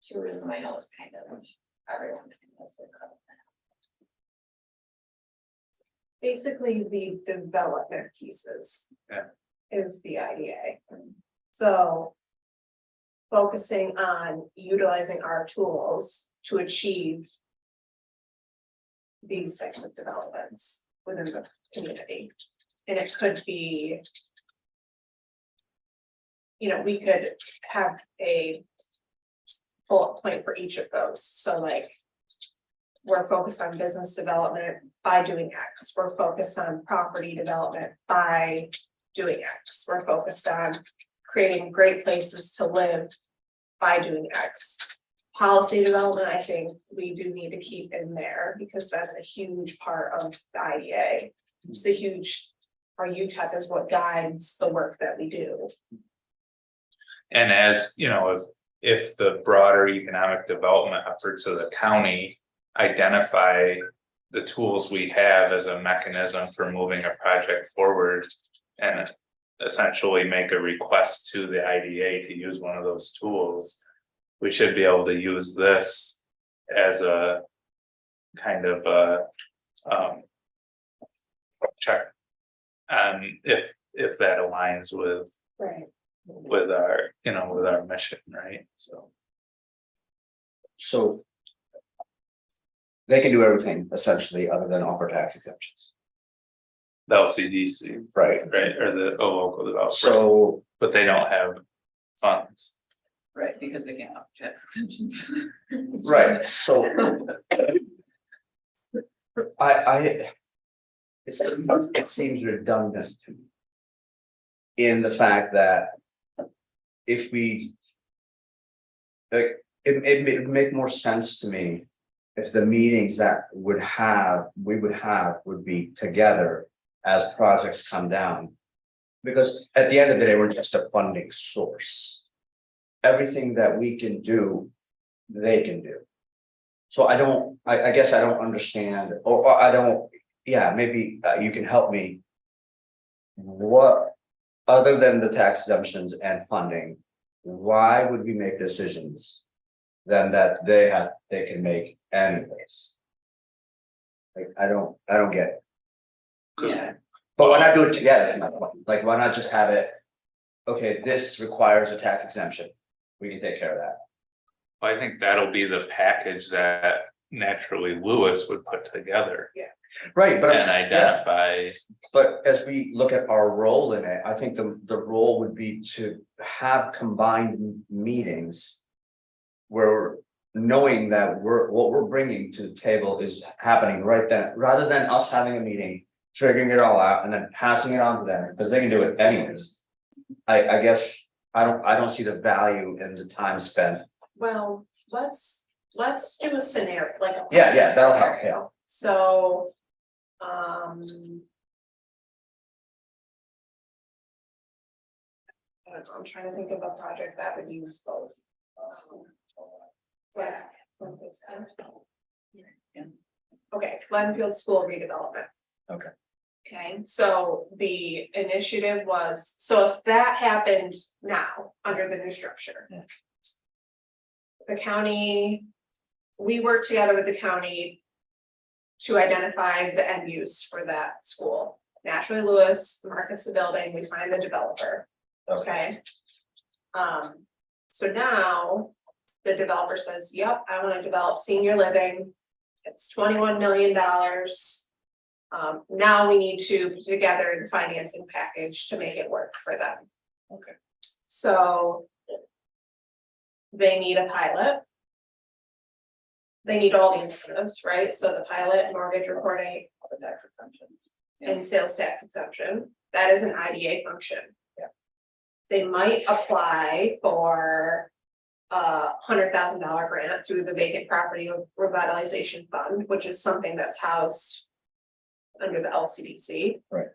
tourism. I know is kind of everyone kind of has their cut of that. Basically, the development pieces. Yeah. Is the IDA. So. Focusing on utilizing our tools to achieve. These types of developments within the community. And it could be. We could have a bullet point for each of those, so like. We're focused on business development by doing X, we're focused on property development by doing X, we're focused on creating great places to live by doing X. Policy development, I think we do need to keep in there because that's a huge part of the IDA. It's a huge, our UTEP is what guides the work that we do. And as if the broader economic development efforts of the county identify the tools we have as a mechanism for moving a project forward and essentially make a request to the IDA to use one of those tools, we should be able to use this as a kind of a check. And if that aligns with our, with our mission, right? So. They can do everything essentially other than offer tax exemptions. The LCDC, Right. or the local developer. So, But they don't have funds. Right, because they can't offer tax exemptions. right, so. It seems redundant to me. In the fact that. If we. Like, it make more sense to me. If the meetings that we would be together as projects come down. Because at the end of the day, we're just a funding source. Everything that we can do, they can do. So I guess I don't understand, or I don't, maybe you can help me. What, other than the tax exemptions and funding, why would we make decisions then that they can make anyways? Like, I don't get it. Yeah, But why not do it together? Is my point. Like, why not just have it? Okay, this requires a tax exemption. We can take care of that. I think that'll be the package that Naturally Lewis would put together. Right, but And identify. But as we look at our role in it, I think the role would be to have combined meetings. Where knowing that what we're bringing to the table is happening right then, rather than us having a meeting figuring it all out and then passing it on to them, because they can do it anyways. I guess, I don't see the value in the time spent. Well, let's do a scenario, like a. Yeah, that'll help, yeah. scenario. So, I don't know, I'm trying to think of a project that would use both. Yeah. Okay, Glenfield School redevelopment. Okay. Okay, so the initiative was, so if that happened now, under the new structure. Yeah. The county, we work together with the county. To identify the end use for that school, Naturally Lewis markets the building, we find the developer. Okay. So now the developer says, yep, I want to develop senior living. It's $21 million. Now we need to put together the financing package to make it work for them. Okay. So they need a pilot. They need all the incentives, right? So the pilot, mortgage reporting, all the tax exemptions. and sales tax exemption, that is an IDA function. Yeah. They might apply for $100,000 grant through the vacant property revitalization fund, which is something that's housed under the LCDC. Right.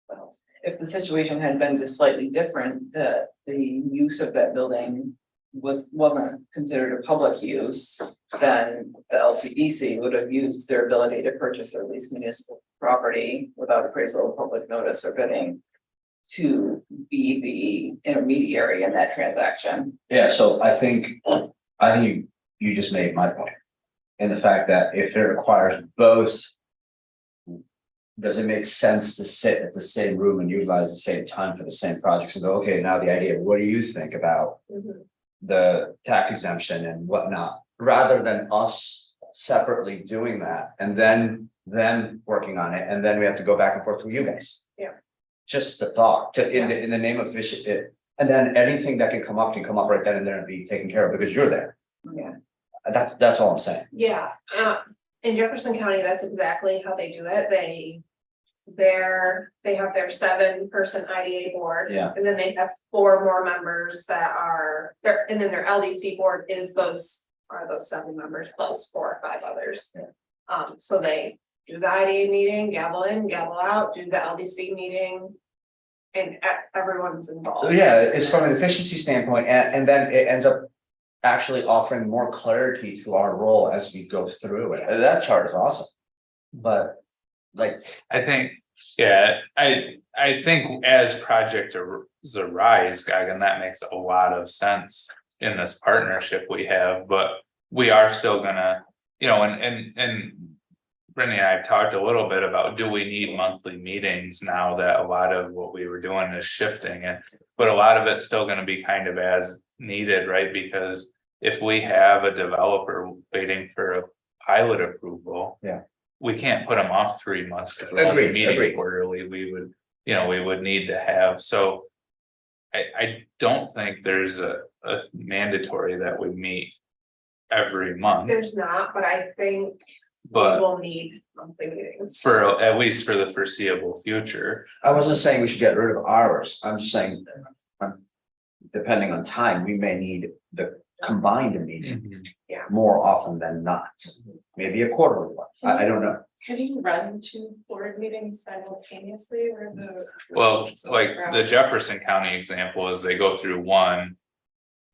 What else? If the situation had been just slightly different, the use of that building wasn't considered a public use, then the LCDC would have used their ability to purchase or lease municipal property without appraisal, public notice, or bidding to be the intermediary in that transaction. Yeah, so I think you just made my point. In the fact that if it requires both. Does it make sense to sit at the same room and utilize the same time for the same projects and go, okay, now the idea, what do you think about the tax exemption and whatnot, rather than us separately doing that and then them working on it, and then we have to go back and forth with you guys. Yeah. Just the thought to in the name of efficient it, and then anything that can come up right then and there and be taken care of because you're there. Yeah. That's all I'm saying. Yeah, in Jefferson County, that's exactly how they do it. They have their 7-person IDA board. Yeah. And then they have 4 more members that are there, and then their LDC board is those 7 members plus 4 or 5 others. Yeah. So they do the IDA meeting, gavel in, gavel out, do the LDC meeting. And everyone's involved. Yeah, it's from an efficiency standpoint, and then it ends up actually offering more clarity to our role as we go through it. That chart is awesome. But like, I think, yeah, I think as projects arise, Gagan, that makes a lot of sense in this partnership we have, but we are still gonna, and Brittany and I have talked a little bit about, do we need monthly meetings now that a lot of what we were doing is shifting, but a lot of it's still gonna be kind of as needed, right? Because if we have a developer waiting for a pilot approval. Yeah. We can't put them off 3 months because we're only meeting quarterly. We would need to have, so. I don't think there's a mandatory that we meet every month, There's not, but I think we but will need monthly meetings. for at least for the foreseeable future. I wasn't saying we should get rid of ours. I'm just saying, depending on time, we may need the combined meeting more often than not. Maybe a quarterly one. I don't know. Can you run 2 board meetings simultaneously or the? Well, like the Jefferson County example is they go through one.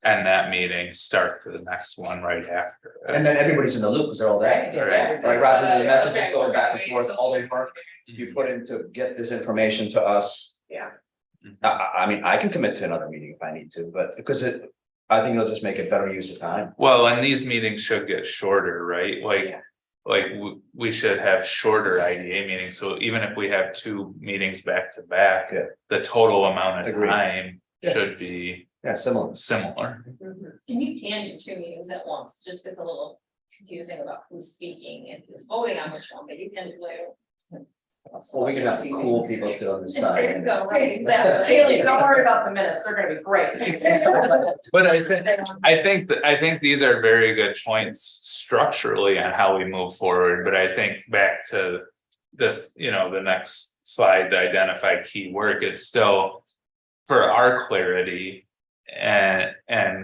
And that meeting start to the next one right after. And then everybody's in the loop because they're all there. Right. Like rather than the messages going back and forth, all the work you put in to get this information to us. Yeah. I mean, I can commit to another meeting if I need to, but because I think it'll just make it better use of time. Well, and these meetings should get shorter, right? Like we should have shorter IDA meetings. So even if we have 2 meetings back to back, the total amount of Agreed. time should be Similar. And you can do 2 meetings at once, just gets a little confusing about who's speaking and who's voting on which one, but you can do it. Well, we can have the cool people still on the There you side. go, right, exactly. Haley, don't worry about the minutes, they're gonna be great. But I think these are very good points structurally on how we move forward, but I think back to this, the next slide to identify key work, it's still for our clarity and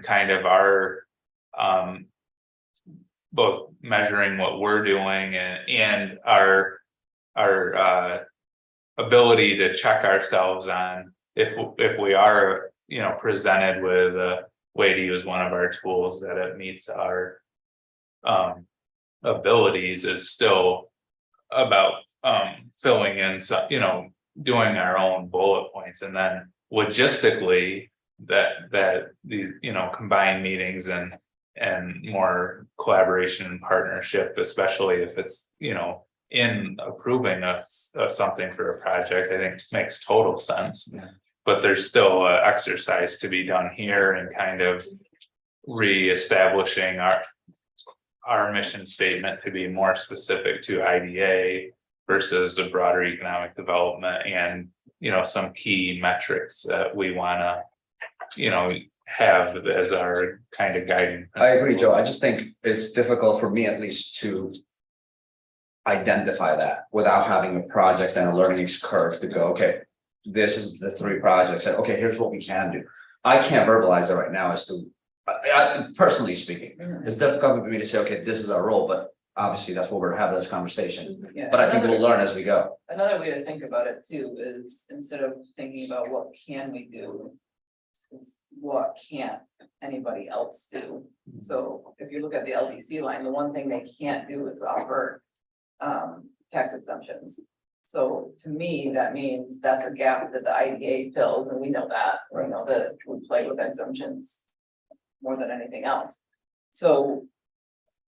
kind of our both measuring what we're doing and our ability to check ourselves on if we are, presented with a way to use one of our tools that it meets our abilities is still about filling in some, doing our own bullet points, and then logistically that these, combined meetings and more collaboration and partnership, especially if it's, in approving something for a project, I think makes total sense. Yeah. But there's still an exercise to be done here and kind of reestablishing our mission statement to be more specific to IDA versus a broader economic development and, some key metrics that we wanna, have as our kind of guiding. I agree, Joe. I just think it's difficult for me at least to identify that without having a project and a learning curve to go, okay, this is the 3 projects, and okay, here's what we can do. I can't verbalize it right now as to, personally speaking, it's difficult for me to say, okay, this is our role, but obviously that's what we're having this conversation. Yeah, But I think we'll learn as we go. another way to think about it too is instead of thinking about what can we do, it's what can't anybody else do. So if you look at the LDC line, the one thing they can't do is offer tax exemptions. So to me, that means that's a gap that the IDA fills, and we know that, we know that we play with exemptions more than anything else. So,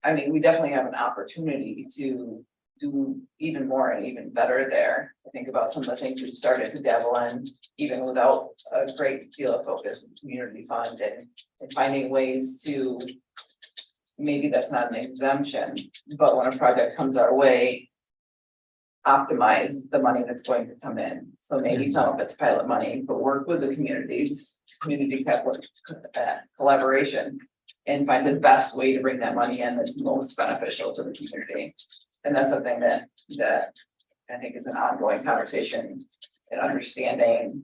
I mean, we definitely have an opportunity to do even more and even better there. I think about some of the things we've started to dabble in, even without a great deal of focus with community fund and finding ways to, maybe that's not an exemption, but when a project comes our way, optimize the money that's going to come in. So maybe some of it's pilot money, but work with the communities, community collaboration, and find the best way to bring that money in that's most beneficial to the community. And that's something that I think is an ongoing conversation and understanding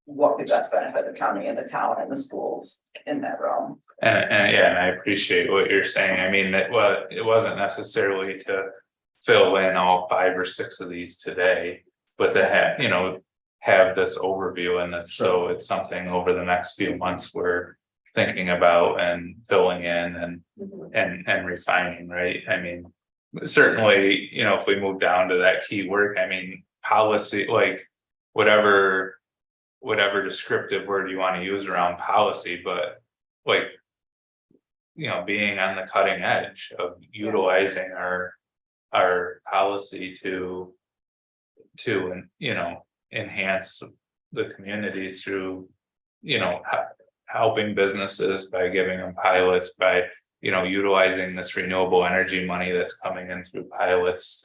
what could best benefit the county and the town and the schools in that realm. And yeah, and I appreciate what you're saying. I mean, it wasn't necessarily to fill in all 5 or 6 of these today, but to have this overview and this, so it's something over the next few months we're thinking about and filling in and refining, right? I mean, certainly, if we move down to that key work, I mean, policy, like whatever descriptive word you want to use around policy, but like, being on the cutting edge of utilizing our policy to enhance the communities through, helping businesses by giving them pilots, by, utilizing this renewable energy money that's coming in through pilots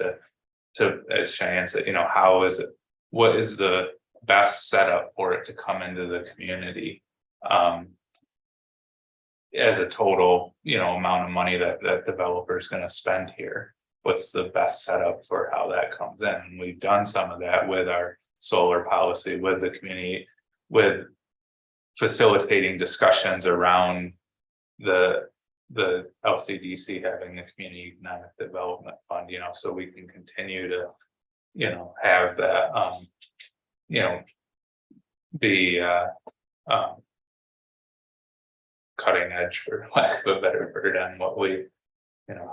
to, as Cheyenne said, what is the best setup for it to come into the community? As a total, amount of money that developer is going to spend here. What's the best setup for how that comes in? And we've done some of that with our solar policy, with the community, with facilitating discussions around the LCDC having the Community Economic Development Fund, so we can continue to, have that, be cutting edge, for lack of a better word, on what we,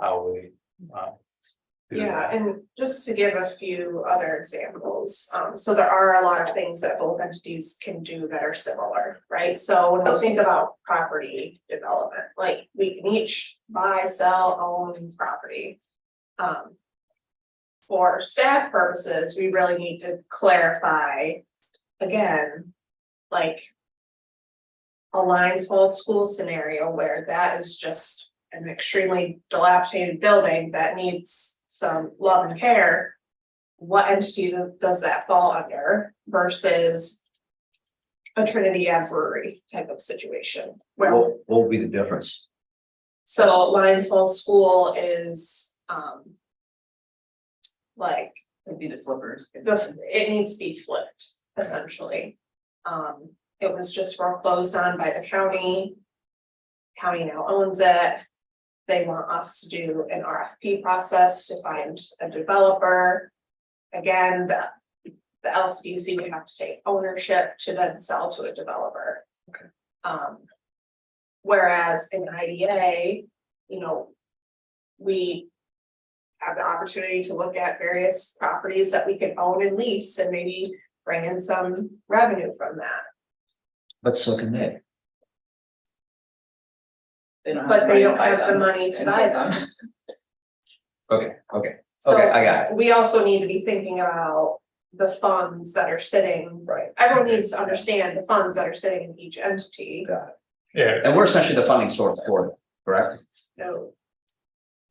how we do Yeah, that. and just to give a few other examples, so there are a lot of things that both entities can do that are similar, right? So when we think about property development, like we can each buy, sell, own property. For staff purposes, we really need to clarify, again, like a Lions Falls school scenario where that is just an extremely dilapidated building that needs some love and care. What entity does that fall under versus a Trinity Ave brewery type of situation? Where, What will be the difference? so Lions Falls School is like It'd be the flippers. it needs to be flipped, essentially. It was just foreclosed on by the county. County now owns it. They want us to do an RFP process to find a developer. Again, the LCDC would have to take ownership to then sell to a developer. Okay. Whereas in IDA, you know, we have the opportunity to look at various properties that we could own and lease and maybe bring in some revenue from that. But so can they. But they don't have the money to buy them. Okay, okay, So okay, I got it. we also need to be thinking about the funds that are sitting. Right. Everyone needs to understand the funds that are sitting in each entity. Got it. Yeah. And we're essentially the funding source for them, correct? No,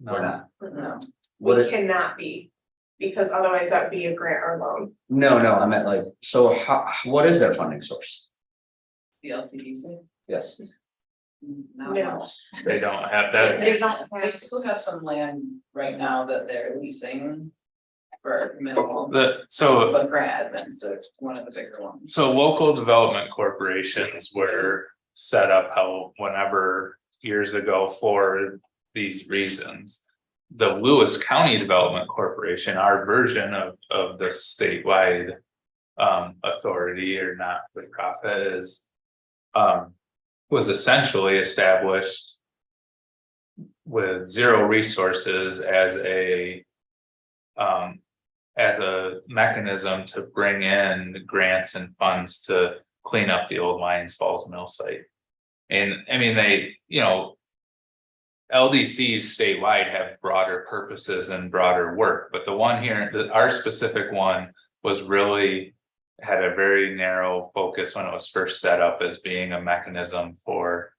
We're not. No, What we is, cannot be, because otherwise that would be a grant or loan. no, I meant like, so how, what is their funding source? the LCDC. Yes, Not No. much. They don't have that. They don't They have, do have some land right now that they're leasing for minimal, So but grant admins, so it's one of the bigger ones. So local development corporations were set up how whenever years ago for these reasons. The Lewis County Development Corporation, our version of the statewide authority or not for profit is was essentially established with zero resources as a mechanism to bring in grants and funds to clean up the old Lions Falls mill site. And I mean, they, you know, LDCs statewide have broader purposes and broader work, but the one here, our specific one was really had a very narrow focus when it was first set up as being a mechanism for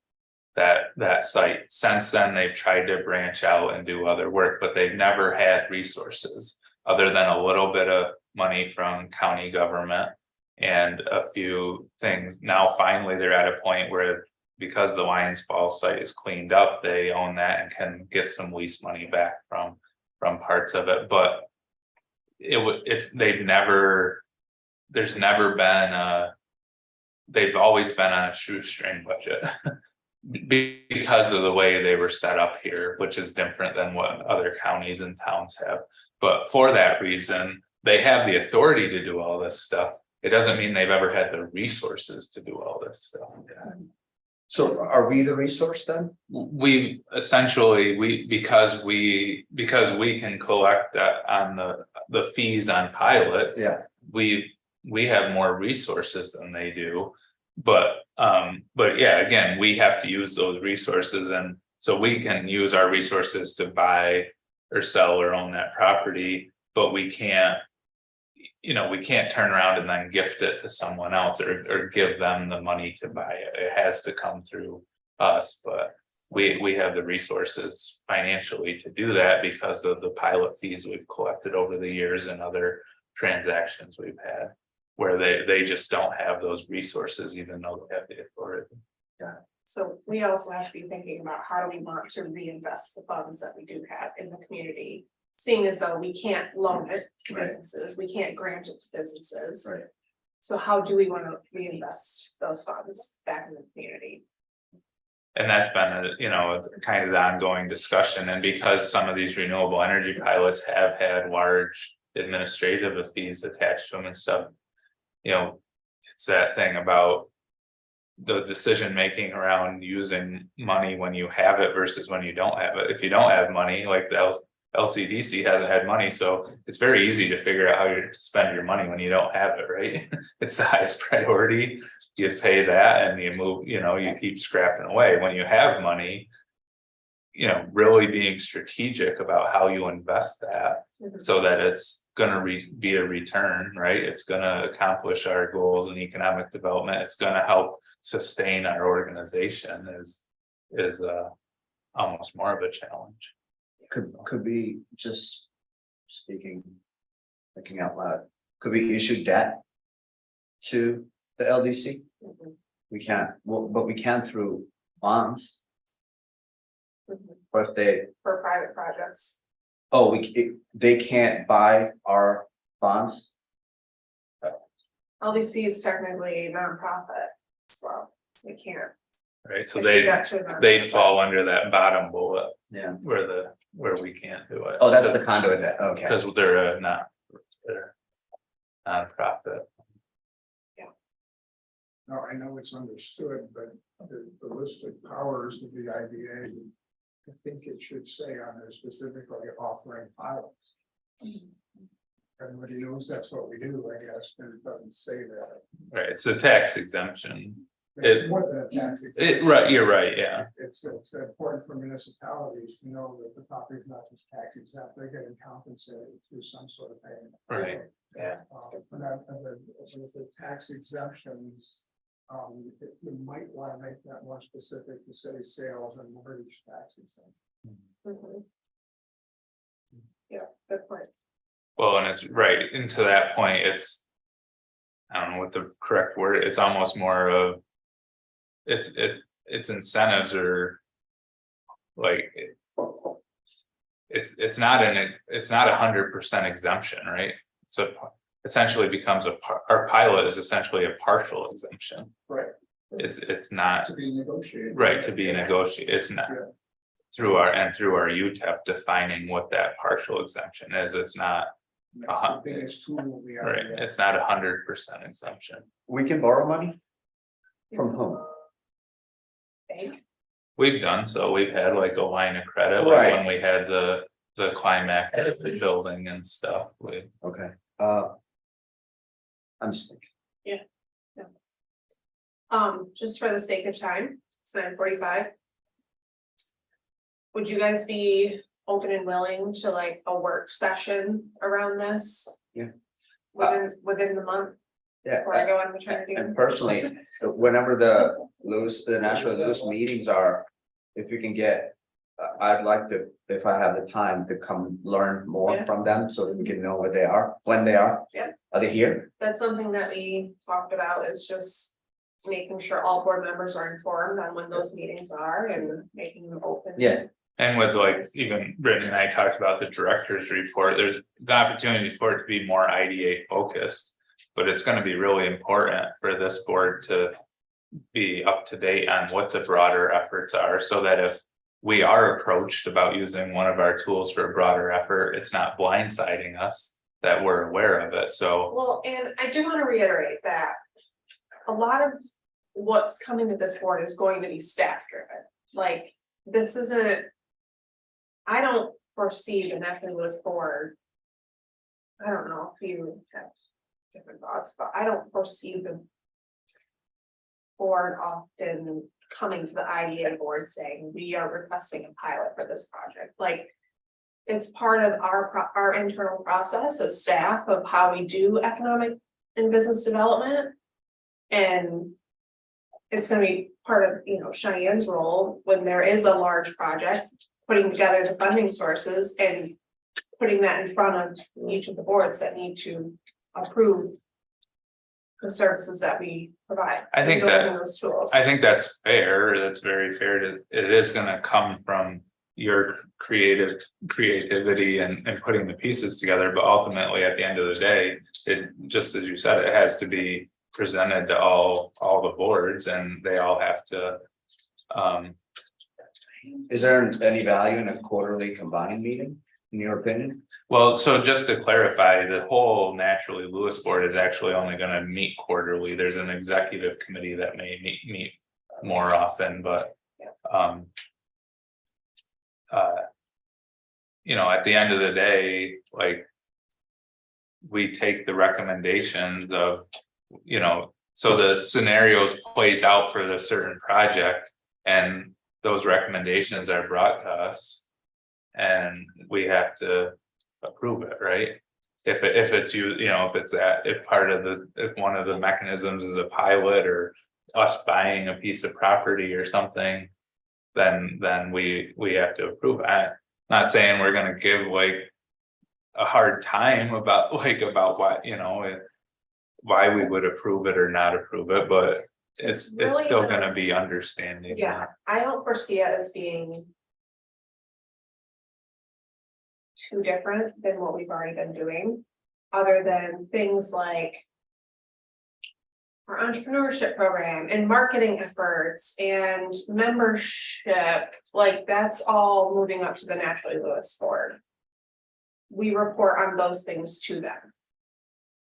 that site. Since then, they've tried to branch out and do other work, but they've never had resources other than a little bit of money from county government and a few things. Now, finally, they're at a point where because the Lions Falls site is cleaned up, they own that and can get some lease money back from parts of it. But there's never been they've always been on a shoestring budget because of the way they were set up here, which is different than what other counties and towns have. But for that reason, they have the authority to do all this stuff. It doesn't mean they've ever had the resources to do all this stuff. so are we the resource then? We essentially, because we can collect that on the fees on pilots. Yeah. We have more resources than they do. But yeah, again, we have to use those resources, and so we can use our resources to buy or sell or own that property, but we can't, you know, we can't turn around and then gift it to someone else or give them the money to buy it. It has to come through us, but we have the resources financially to do that because of the pilot fees we've collected over the years and other transactions we've had, where they just don't have those resources, even though they have the authority. so we also have to be thinking about how do we want to reinvest the funds that we do have in the community. Seeing as though we can't loan it to businesses, we can't grant it to businesses. Right. So how do we want to reinvest those funds back in the community? And that's been kind of the ongoing discussion. And because some of these renewable energy pilots have had large administrative fees attached to them and stuff, you know, it's that thing about the decision making around using money when you have it versus when you don't have it. If you don't have money, like the LCDC hasn't had money, so it's very easy to figure out how you spend your money when you don't have it, right? It's the highest priority. You pay that and you move, you keep scrapping away. When you have money, really being strategic about how you invest that so that it's gonna be a return, right? It's gonna accomplish our goals in economic development. It's gonna help sustain our organization is almost more of a challenge. Could we just thinking out loud, could we issue debt to the LDC? We can't, but we can through bonds. Or if they, For private projects. they can't buy our bonds? LBC is technically a nonprofit as well. We can't. right, so push that to a they'd nonprofit. fall under that bottom bullet Yeah. where we can't do it. Oh, that's the conduit, that, okay. Because they're they're nonprofit. No, I know it's understood, but the listed powers of the IDA. I think it should say on there specifically offering pilots. Everybody knows that's what we do, I guess, and it doesn't say that. Right, it's a tax exemption. It's more than a tax. exemption. Right, you're right, yeah. It's important for municipalities to know that the property is not just tax exempt, they're getting compensated through some sort of payment. Right. Yeah. And the tax exemptions, you might want to make that more specific to say sales and mortgage tax exempt. Mhm. Yeah, good point. Well, and it's right, and to that point, it's. I don't know what the correct word, it's almost more of. It's incentives or. Like. It's not 100% exemption, right? So essentially becomes our pilot is essentially a partial exemption. Right. It's not, To be negotiated. right, to be negotiated, it's not. Yeah. Through our UTEP defining what that partial exemption is, it's not, That's the biggest tool we have. right, it's not 100% exemption. We can borrow money? From whom? Bank. We've done, so we've had like a line of credit, like Right. when we had the climax building and stuff, Okay, I'm just thinking. Just for the sake of time, it's 9:45. Would you guys be open and willing to like a work session around this? Yeah. Within the month Yeah. before I go on maternity And leave? personally, whenever the National Lewis meetings are, if you can get. I'd like to, if I have the time, to come learn more Yeah. from them so that we can know where they are, when they are. Yeah. Are they here? That's something that we talked about, is just making sure all board members are informed on when those meetings are and making them open. Yeah. and with like, even Brittany and I talked about the director's report, there's the opportunity for it to be more IDA focused. But it's gonna be really important for this board to be up to date on what the broader efforts are, so that if we are approached about using one of our tools for a broader effort, it's not blindsiding us, that we're aware of it, so. Well, and I do want to reiterate that a lot of what's coming to this board is going to be staff driven. Like, this isn't. I don't foresee the National Lewis board. I don't know if you have different thoughts, but I don't foresee the board often coming to the IDA board saying, we are requesting a pilot for this project. Like, it's part of our internal process as staff of how we do economic and business development. And it's gonna be part of, Cheyenne's role when there is a large project, putting together the funding sources and putting that in front of each of the boards that need to approve the services that we provide. I think and that- those tools. I think that's fair, that's very fair, it is gonna come from your creativity and putting the pieces together, but ultimately, at the end of the day, it, just as you said, it has to be presented to all the boards, and they all have to. Is there any value in a quarterly combined meeting, in your opinion? Well, so just to clarify, the whole Naturally Lewis board is actually only gonna meet quarterly, there's an executive committee that may meet more often, but. At the end of the day, like. We take the recommendations of, so the scenarios plays out for the certain project, and those recommendations are brought to us. And we have to approve it, right? If it's if one of the mechanisms is a pilot or us buying a piece of property or something. Then we have to approve it. Not saying we're gonna give like a hard time about why we would approve it or not approve it, but it's really still not- gonna be understanding. Yeah, I don't foresee it as being too different than what we've already been doing. other than things like our entrepreneurship program and marketing efforts and membership, like that's all moving up to the Naturally Lewis board. We report on those things to them.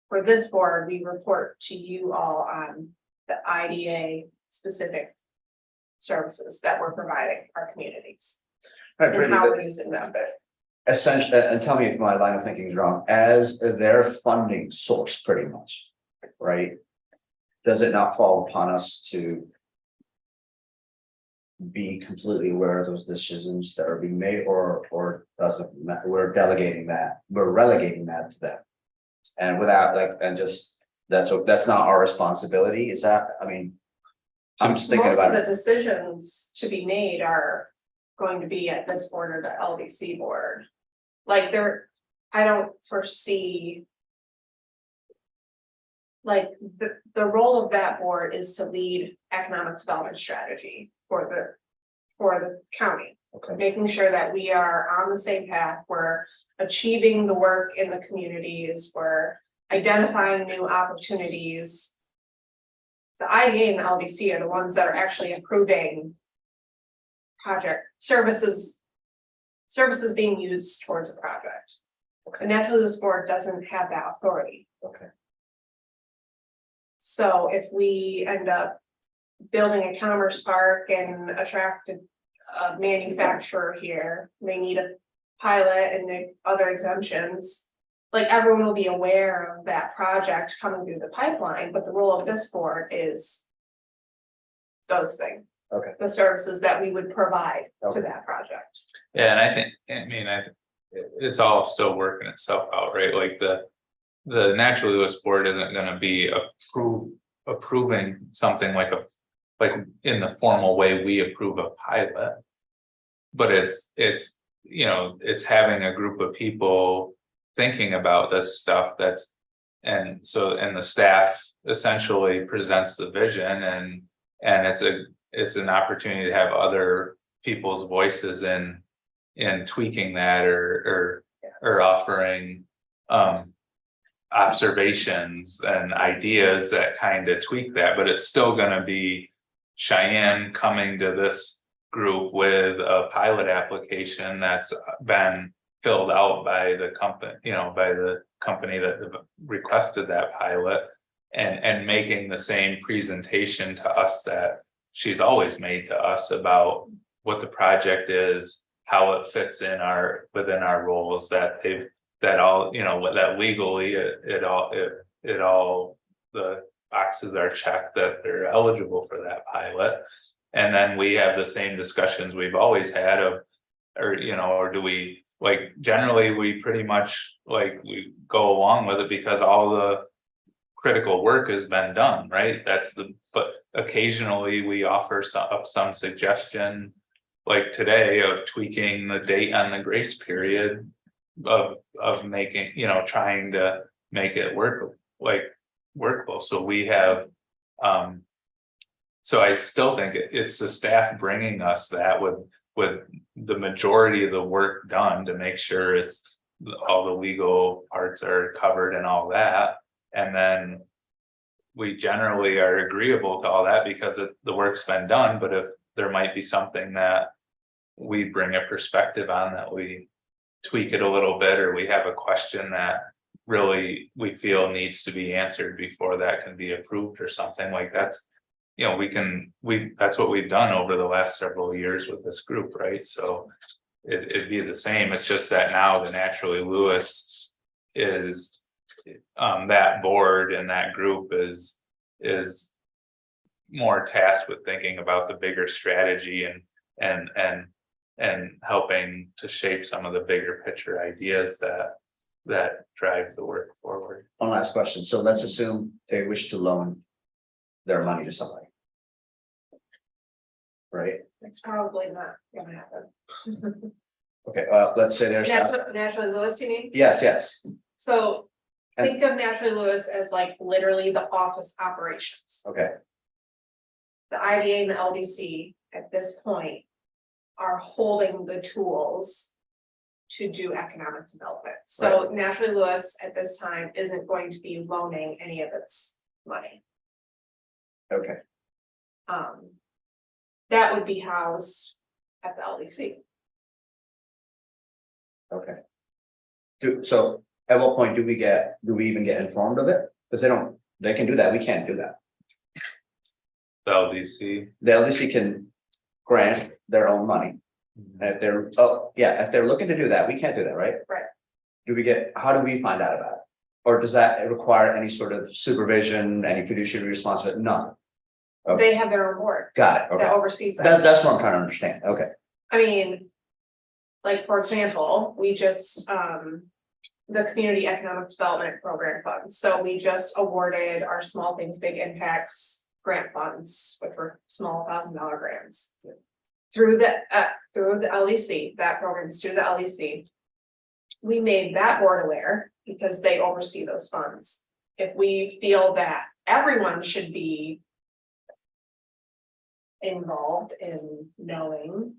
For this board, we report to you all on the IDA specific services that we're providing our communities Right, and Brittany, how but we're using them. essentially, and tell me if my line of thinking is wrong, as their funding source, pretty much, right? Does it not fall upon us to be completely aware of those decisions that are being made, or doesn't matter? We're relegating that to them. And without like, and just, that's not our responsibility, is that, I mean. I'm just thinking Most about of the it, decisions to be made are going to be at this board or the LDC board. Like I don't foresee. Like the role of that board is to lead economic development strategy for the county. okay, Making sure that we are on the same path, we're achieving the work in the communities, we're identifying new opportunities. The IDA and the LDC are the ones that are actually approving project services being used towards a project. The Natural Lewis board doesn't have that authority. okay, So if we end up building a commerce park and attract a manufacturer here, they need a pilot and the other exemptions. Like everyone will be aware of that project coming through the pipeline, but the role of this board is those things. Okay. The services that we would provide to Okay. that project. Yeah, and it's all still working itself out, right? Like the Natural Lewis board isn't gonna be approving something like in the formal way we approve a pilot. But it's having a group of people thinking about this stuff and the staff essentially presents the vision and it's an opportunity to have other people's voices in tweaking that or offering observations and ideas that kind of tweak that, but it's still going to be Cheyenne coming to this group with a pilot application that's been filled out by the company that requested that pilot and making the same presentation to us that she's always made to us about what the project is, how it fits within our roles, that legally the boxes are checked that they're eligible for that pilot. And then we have the same discussions we've always had or do we, like, generally we pretty much we go along with it because all the critical work has been done, right? But occasionally we offer some suggestion, like today, of tweaking the date on the grace period of making, trying to make it workable. So we have, so I still think it's the staff bringing us that with the majority of the work done to make sure all the legal parts are covered and all that. And then we generally are agreeable to all that because the work's been done. But if there might be something that we bring a perspective on that we tweak it a little bit, or we have a question that really we feel needs to be answered before that can be approved or something like that's, that's what we've done over the last several years with this group, right? So it'd be the same. It's just that now the Naturally Lewis is that board and that group is more tasked with thinking about the bigger strategy and helping to shape some of the bigger picture ideas that drives the work forward. one last question, so let's assume they wish to loan their money to somebody. Right, It's probably not gonna happen. okay, let's say there's, Naturally Lewis, you mean? yes, So And- think of Naturally Lewis as like literally the office operations. okay, The IDA and the LDC at this point are holding the tools to do economic development. So Naturally Lewis at this time isn't going to be loaning any of its money. Okay, That would be housed at the LDC. okay. So at what point do we even get informed of it? Because they can do that, we can't do that. The LDC. The LDC can grant their own money. And if they're looking to do that, we can't do that, right? Right. How do we find out about it? Or does that require any sort of supervision, any fiduciary responsibility? Nothing. Okay. They have their own board Got it, okay. that oversees that. That's what I'm trying to understand, okay. I mean, like, for example, we just, the Community Economic Development Program funds, so we just awarded our Small Things, Big Impacts grant funds, which were small $1,000 grants. Through the LEC, that program is through the LEC. We made that board aware because they oversee those funds. If we feel that everyone should be involved in knowing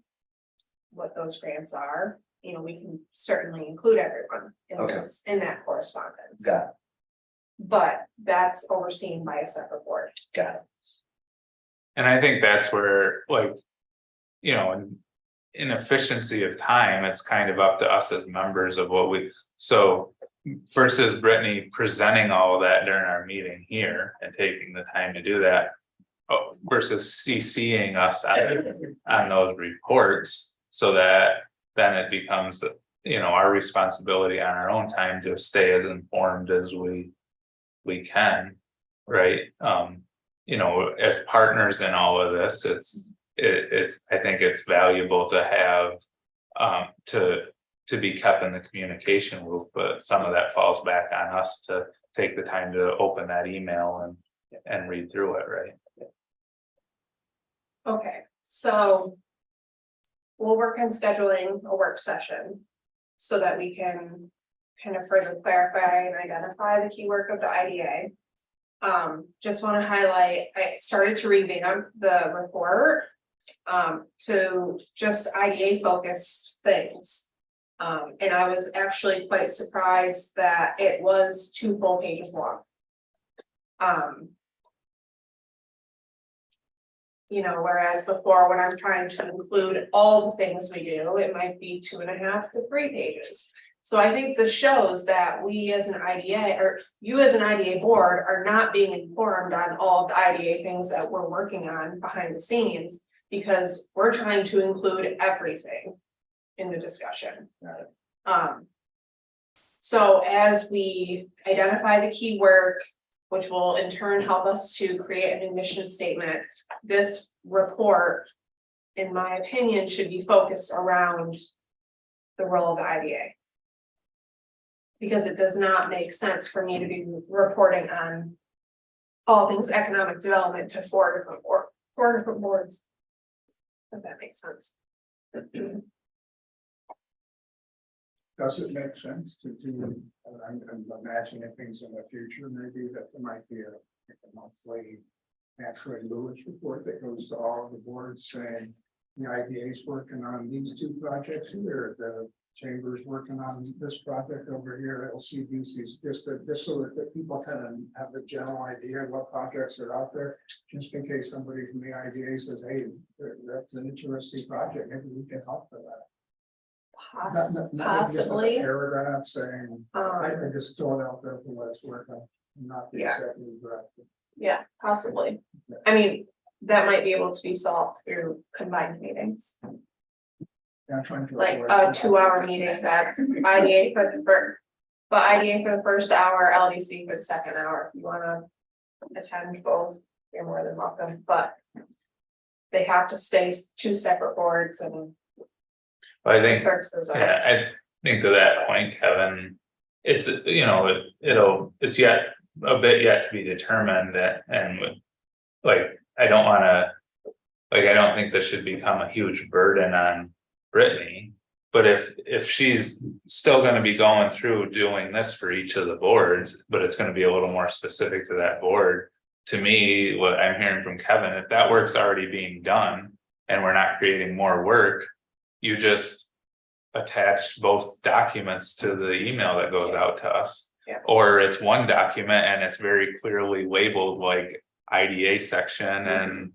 what those grants are, we can certainly include everyone in Okay. those, in that correspondence. Got it, But that's overseen by a separate board. got it. And I think that's where, like, in efficiency of time, it's kind of up to us as members of so versus Brittany presenting all of that during our meeting here and taking the time to do that. Versus CCing us on those reports, so that then it becomes, our responsibility on our own time to stay as informed as we can, right? As partners in all of this, I think it's valuable to have to be kept in the communication loop, but some of that falls back on us to take the time to open that email and read through it, right? Okay, so we'll work on scheduling a work session so that we can kind of further clarify and identify the key work of the IDA. Just want to highlight, I started to revamp the report to just IDA focused things. And I was actually quite surprised that it was 2 full pages long. Whereas before, when I'm trying to include all the things we do, it might be 2.5 to 3 pages. So I think this shows that we as an IDA, or you as an IDA board, are not being informed on all of the IDA things that we're working on behind the scenes, because we're trying to include everything in the discussion. So as we identify the key work, which will in turn help us to create an new mission statement, this report, in my opinion, should be focused around the role of the IDA. Because it does not make sense for me to be reporting on all things economic development to 4 different boards. If that makes sense. Does it make sense to do, I'm imagining things in the future, maybe that there might be a monthly Naturally Lewis report that goes to all of the boards saying the IDA is working on these 2 projects here, the chamber's working on this project over here, LCDC's, just so that people kind of have a general idea of what projects are out there, just in case somebody from the IDA says, hey, that's an interesting project, maybe we can help with that. Not just a Possibly. paragraph saying, I just throw it out there for what it's worth, not the executive director. Yeah, possibly. I mean, that might be able to be solved through combined meetings, Yeah, I'm trying to like avoid a that. 2-hour meeting that IDA for the first. But IDA for the first hour, LDC for the second hour. If you wanna attend both, you're more than welcome, but. They have to stay 2 separate boards and I think, services are. yeah, I think to that point, Kevin, it's, it's yet a bit yet to be determined that, and like, I don't think this should become a huge burden on Brittany. But if she's still gonna be going through doing this for each of the boards, but it's gonna be a little more specific to that board. To me, what I'm hearing from Kevin, if that work's already being done and we're not creating more work, you just attach both documents to the email that goes out to us. Yeah. Or it's one document and it's very clearly labeled like IDA section and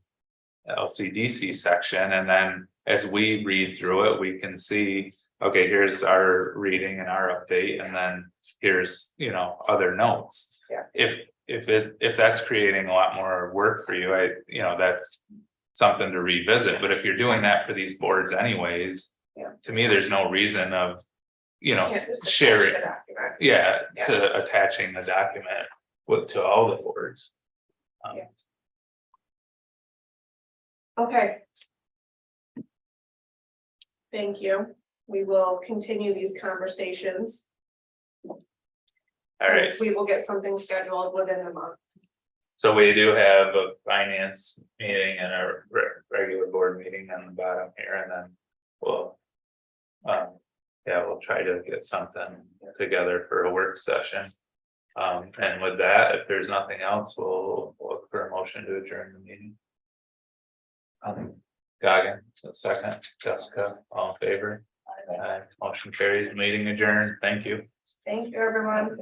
LCDC section, and then as we read through it, we can see, okay, here's our reading and our update, and then here's, other notes. Yeah. If that's creating a lot more work for you, that's something to revisit, but if you're doing that for these boards anyways. Yeah. To me, there's no reason of, Can't just attach sharing, the document. yeah, Yeah. to attaching the document to all the boards. Yeah. Okay. Thank you. We will continue these conversations. All right, We will get something scheduled within the month. so we do have a finance meeting and a regular board meeting on the bottom here, and then we'll. We'll try to get something together for a work session. And with that, if there's nothing else, we'll look for a motion to adjourn the meeting. Goggin, second, Jessica, all in favor? Motion carries, meeting adjourned, thank you. Thank you, everyone.